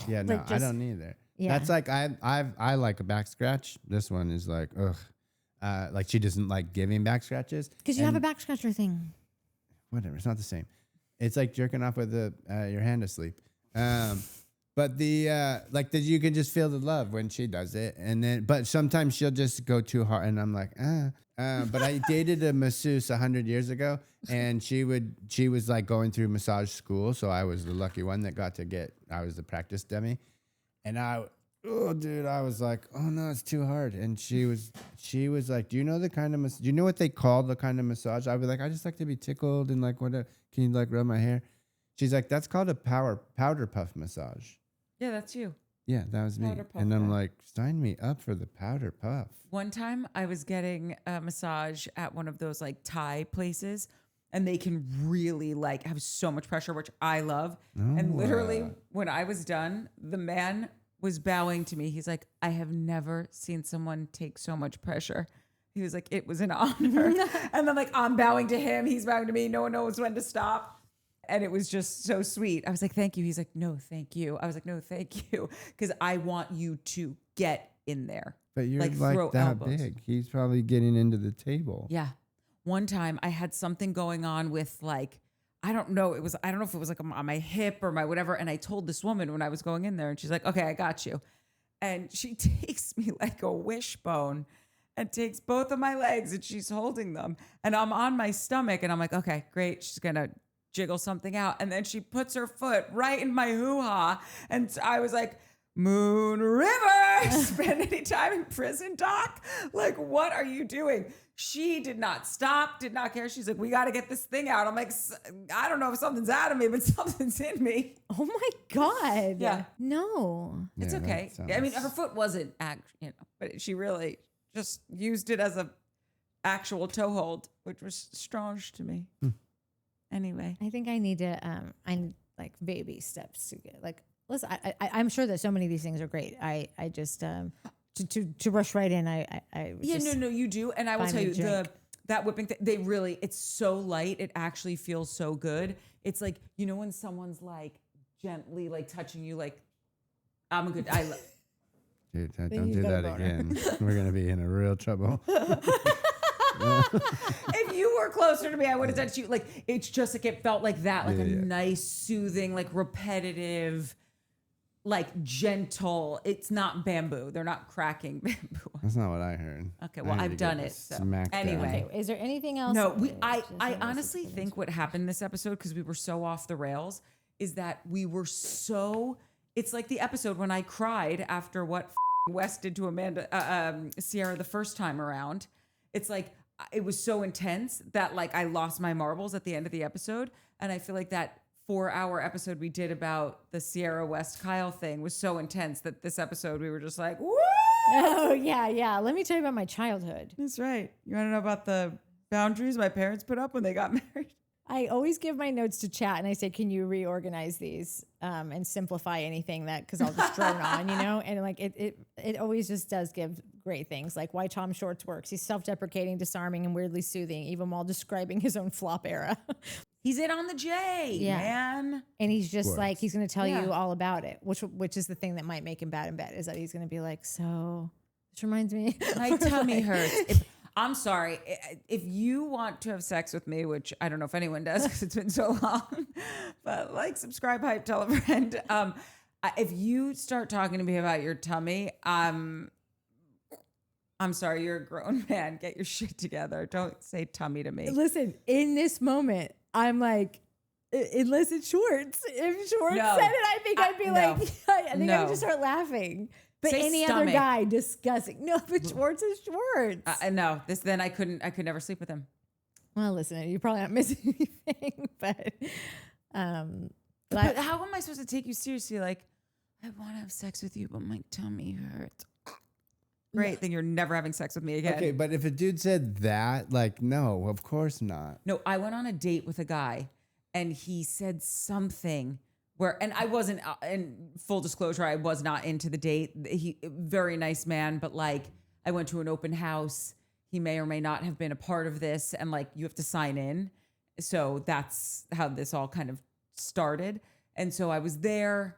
Yeah, no, like I don't either. Yeah. That's like I like a back scratch. This one is like, ugh. Like she doesn't like giving back scratches. Because you have a back scratcher thing. Whatever, it's not the same. It's like jerking off with your hand asleep. But you can just feel the love when she does it, but sometimes she'll just go too hard, and I'm like, But I dated a masseuse 100 years ago, and she was like going through massage school, so I was the lucky one that got to I was the practice dummy, and I was like, oh no, it's too hard, and she was like, do you know do you know what they call the kind of massage? I was like, I just like to be tickled and like, what? Can you like rub my hair? She's like, that's called a powder puff massage. Yeah, that's you. Yeah, that was me. And I'm like, sign me up for the powder puff. One time I was getting a massage at one of those like Thai places, and they can really like have so much pressure, which I love. And literally when I was done, the man was bowing to me. He's like, I have never seen someone take so much pressure. He was like, it was an honor. And then like, I'm bowing to him. He's bowing to me. No one knows when to stop. And it was just so sweet. I was like, thank you. He's like, no, thank you. I was like, no, thank you. Because I want you to get in there. But you're like that elbows. Big. He's probably getting into the table. Yeah. One time I had something going on with like, I don't know if it was like on my hip or my whatever. And I told this woman when I was going in there, and she's like, okay, I got you. And she takes me like a wishbone and takes both of my legs, and she's holding them. And I'm on my stomach, and I'm like, okay, great. She's going to jiggle something out. And then she puts her foot right in my hoo-ha. And I was like, Moon River, spend any time in prison, doc? Like, what are you doing? She did not stop, did not care. She's like, we got to get this thing out. I'm like, I don't know if something's out of me, but something's in me. Oh my God. Yeah. No. It's okay. I mean, her foot wasn't, but she really just used it as a actual toe hold, which was strange to me. Anyway, I think I need to, I need like baby steps to get like, listen, I'm sure that so many of these things are great. I just, to rush right in, no, you do. And I will tell you that whipping thing, it's so light. It actually feels so good. It's like, you know, when someone's like gently like touching you, like Dude, don't do that again. We're going to be in a real trouble. If you were closer to me, I would have touched you. Like, it's just like, it felt like that, like nice, soothing, like repetitive, like gentle. It's not bamboo. They're not cracking bamboo. That's not what I heard. Okay, well, I've done it. So. Anyway, is there anything else? No, I honestly think what happened this episode, because we were so off the rails, is that we were so. It's like the episode when I cried after what West did to Sierra the first time around. It's like, it was so intense that like I lost my marbles at the end of the episode. And I feel like that 4-hour episode we did about the Sierra West Kyle thing was so intense that this episode we were just like, woo! Oh, yeah. Let me tell you about my childhood. That's right. You want to know about the boundaries my parents put up when they got married? I always give my notes to chat and I say, can you reorganize these and simplify anything because I'll just drone on, you know? And like it always just does give great things, like why Tom Schwartz works. He's self-deprecating, disarming, and weirdly soothing, even while describing his own flop era. He's in on the J, man. And he's just like, he's going to tell you all about it, which is the thing that might make him bad in bed, is that he's going to be like, so this reminds me. My tummy hurts. I'm sorry. If you want to have sex with me, which I don't know if anyone does because it's been so long, but like, subscribe, hype, tell a friend. If you start talking to me about your tummy, I'm sorry, you're a grown man. Get your shit together. Don't say tummy to me. Listen, in this moment, I'm like, unless it's Schwartz. If Schwartz said it, I think I'd be like, I think I would just start laughing. But say any stomach. Other guy discussing. No, but Schwartz is Schwartz. No, then I could never sleep with him. Well, listen, you're probably not missing anything, but how am I supposed to take you seriously? Like, I want to have sex with you, but my tummy hurts. Great, then you're never having sex with me again. Okay, but if a dude said that, like, no, of course not. No, I went on a date with a guy, and he said something. And I wasn't, in full disclosure, I was not into the date. He, very nice man, but like, I went to an open house. He may or may not have been a part of this, and like, you have to sign in. So that's how this all kind of started. And so I was there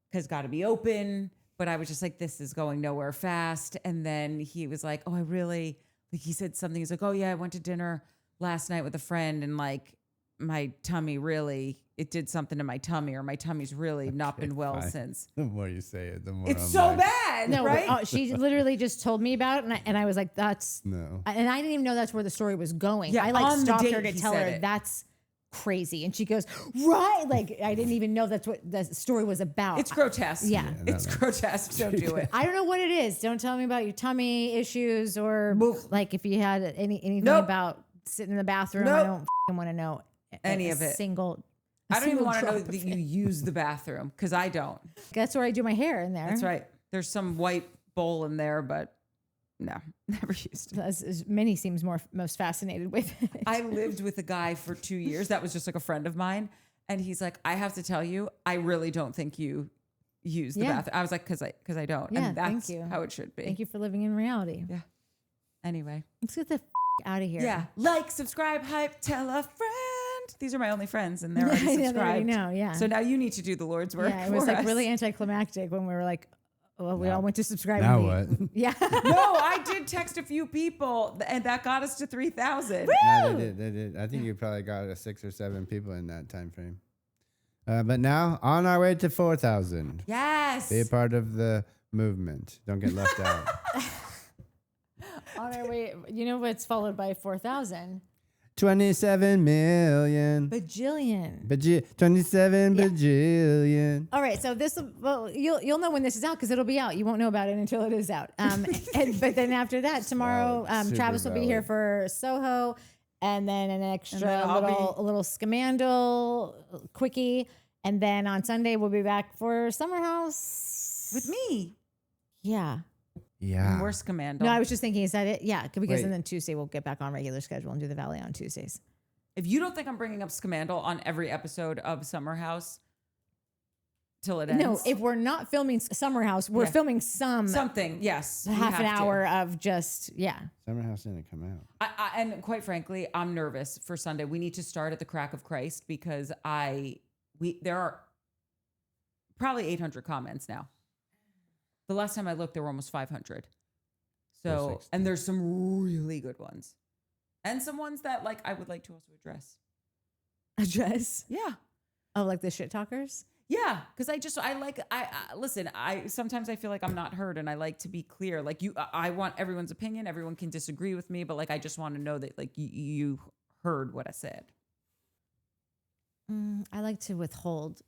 because got to be open, but I was just like, this is going nowhere fast. And then he was like, oh, I really he said something. He's like, oh yeah, I went to dinner last night with a friend and like my tummy really, it did something to my tummy, or my tummy's really not been well since. The more you say it, the more It's so bad, No, right? she literally just told me about it, and I was like, "That's No." And I didn't even know that's where the story was going. Yeah, I like on the stopped date her to he tell said her it. that's crazy, and she goes, "Right." Like I didn't even know that's what the story was about. It's grotesque. Yeah. It's grotesque. Don't do it. I don't know what it is. Don't tell me about your tummy issues or like if you had anything Nope. about sitting in the bathroom. Nope. I don't want to know Any a of it. Single. I don't even want to know drop that of you it. use the bathroom because I don't. That's where I do my hair in there. That's right. There's some white bowl in there, but no, never used it. As Minnie seems most fascinated with it. I lived with a guy for 2 years that was just like a friend of mine. And he's like, I have to tell you, I really don't think you use the bathroom. I was like, because I don't. Yeah, and that's thank you. how it should be. Thank you for living in reality. Yeah. Anyway. Let's get the out of here. Yeah. Like, subscribe, hype, tell a friend. These are my only friends, and they're already Yeah, they subscribed. already know, yeah. So now you need to do the Lord's work. Yeah, it was for like us. really anticlimactic when we were like, well, we all went to subscribe. Now and what? Yeah. No, I did text a few people, and that got us to 3,000. No, they did. I think you probably got 6 or 7 people in that time frame. But now, on our way to 4,000. Yes. Be a part of the movement. Don't get left out. On our way, you know what's followed by 4,000? 27 million. Bajillion. 27 bajillion. All right, so this, well, you'll know when this is out because it'll be out. You won't know about it until it is out. But then after that, tomorrow, Super Travis will be here valid. for Soho, and then an extra then I'll a little scamandal quickie, and then on Sunday we'll be back for Summer House With me. Yeah. Yeah. More scamandal. No, I was just thinking, is that it? Yeah, because Wait. and then Tuesday we'll get back on regular schedule and do the valet on Tuesdays. If you don't think I'm bringing up scamandal on every episode of Summer House till it ends. No, if we're not filming Summer House, we're Yeah. filming something. Yes. we Half an have to. hour. of just, yeah. Summer House didn't come out. And quite frankly, I'm nervous for Sunday. We need to start at the crack of Christ because there are probably 800 comments now. The last time I looked, there were almost 500. So, 460. and there's some really good ones. And some ones that like I would like to also address. Address? Yeah. Oh, like the shit talkers? Yeah, because listen, sometimes I feel like I'm not heard and I like to be clear. Like I want everyone's opinion. Everyone can disagree with me, but like I just want to know that like you heard what I said. I like to withhold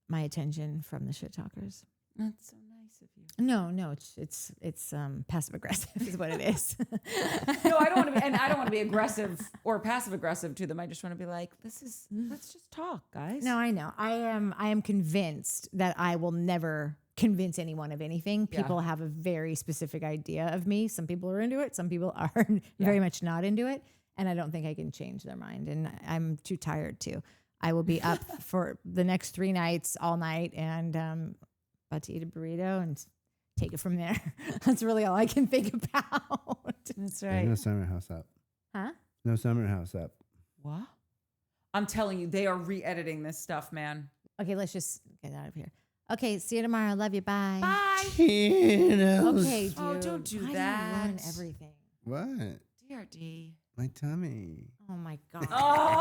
my attention from the shit talkers. That's so nice of you. No, it's passive aggressive is what it is. No, I don't want to be, and I don't want to be aggressive or passive aggressive to them. I just want to be like, let's just talk, guys. No, I know. I am convinced that I will never convince anyone of anything. People have a very specific idea of me. Some people are into it. Some people are very much not into it. And I don't think I can change their mind. And I'm too tired to. I will be up for the next 3 nights, all night, and about to eat a burrito and take it from there. That's really all I can think about. That's There's right. no Summer House up. Huh? No Summer House up. What? I'm telling you, they are re-editing this stuff, man. Okay, let's just get out of here. Okay, see you tomorrow. Love you. Bye. Bye. Okay, dude. Oh, don't do Why that. Do you ruin everything. What? DRD. My tummy. Oh my god. Oh.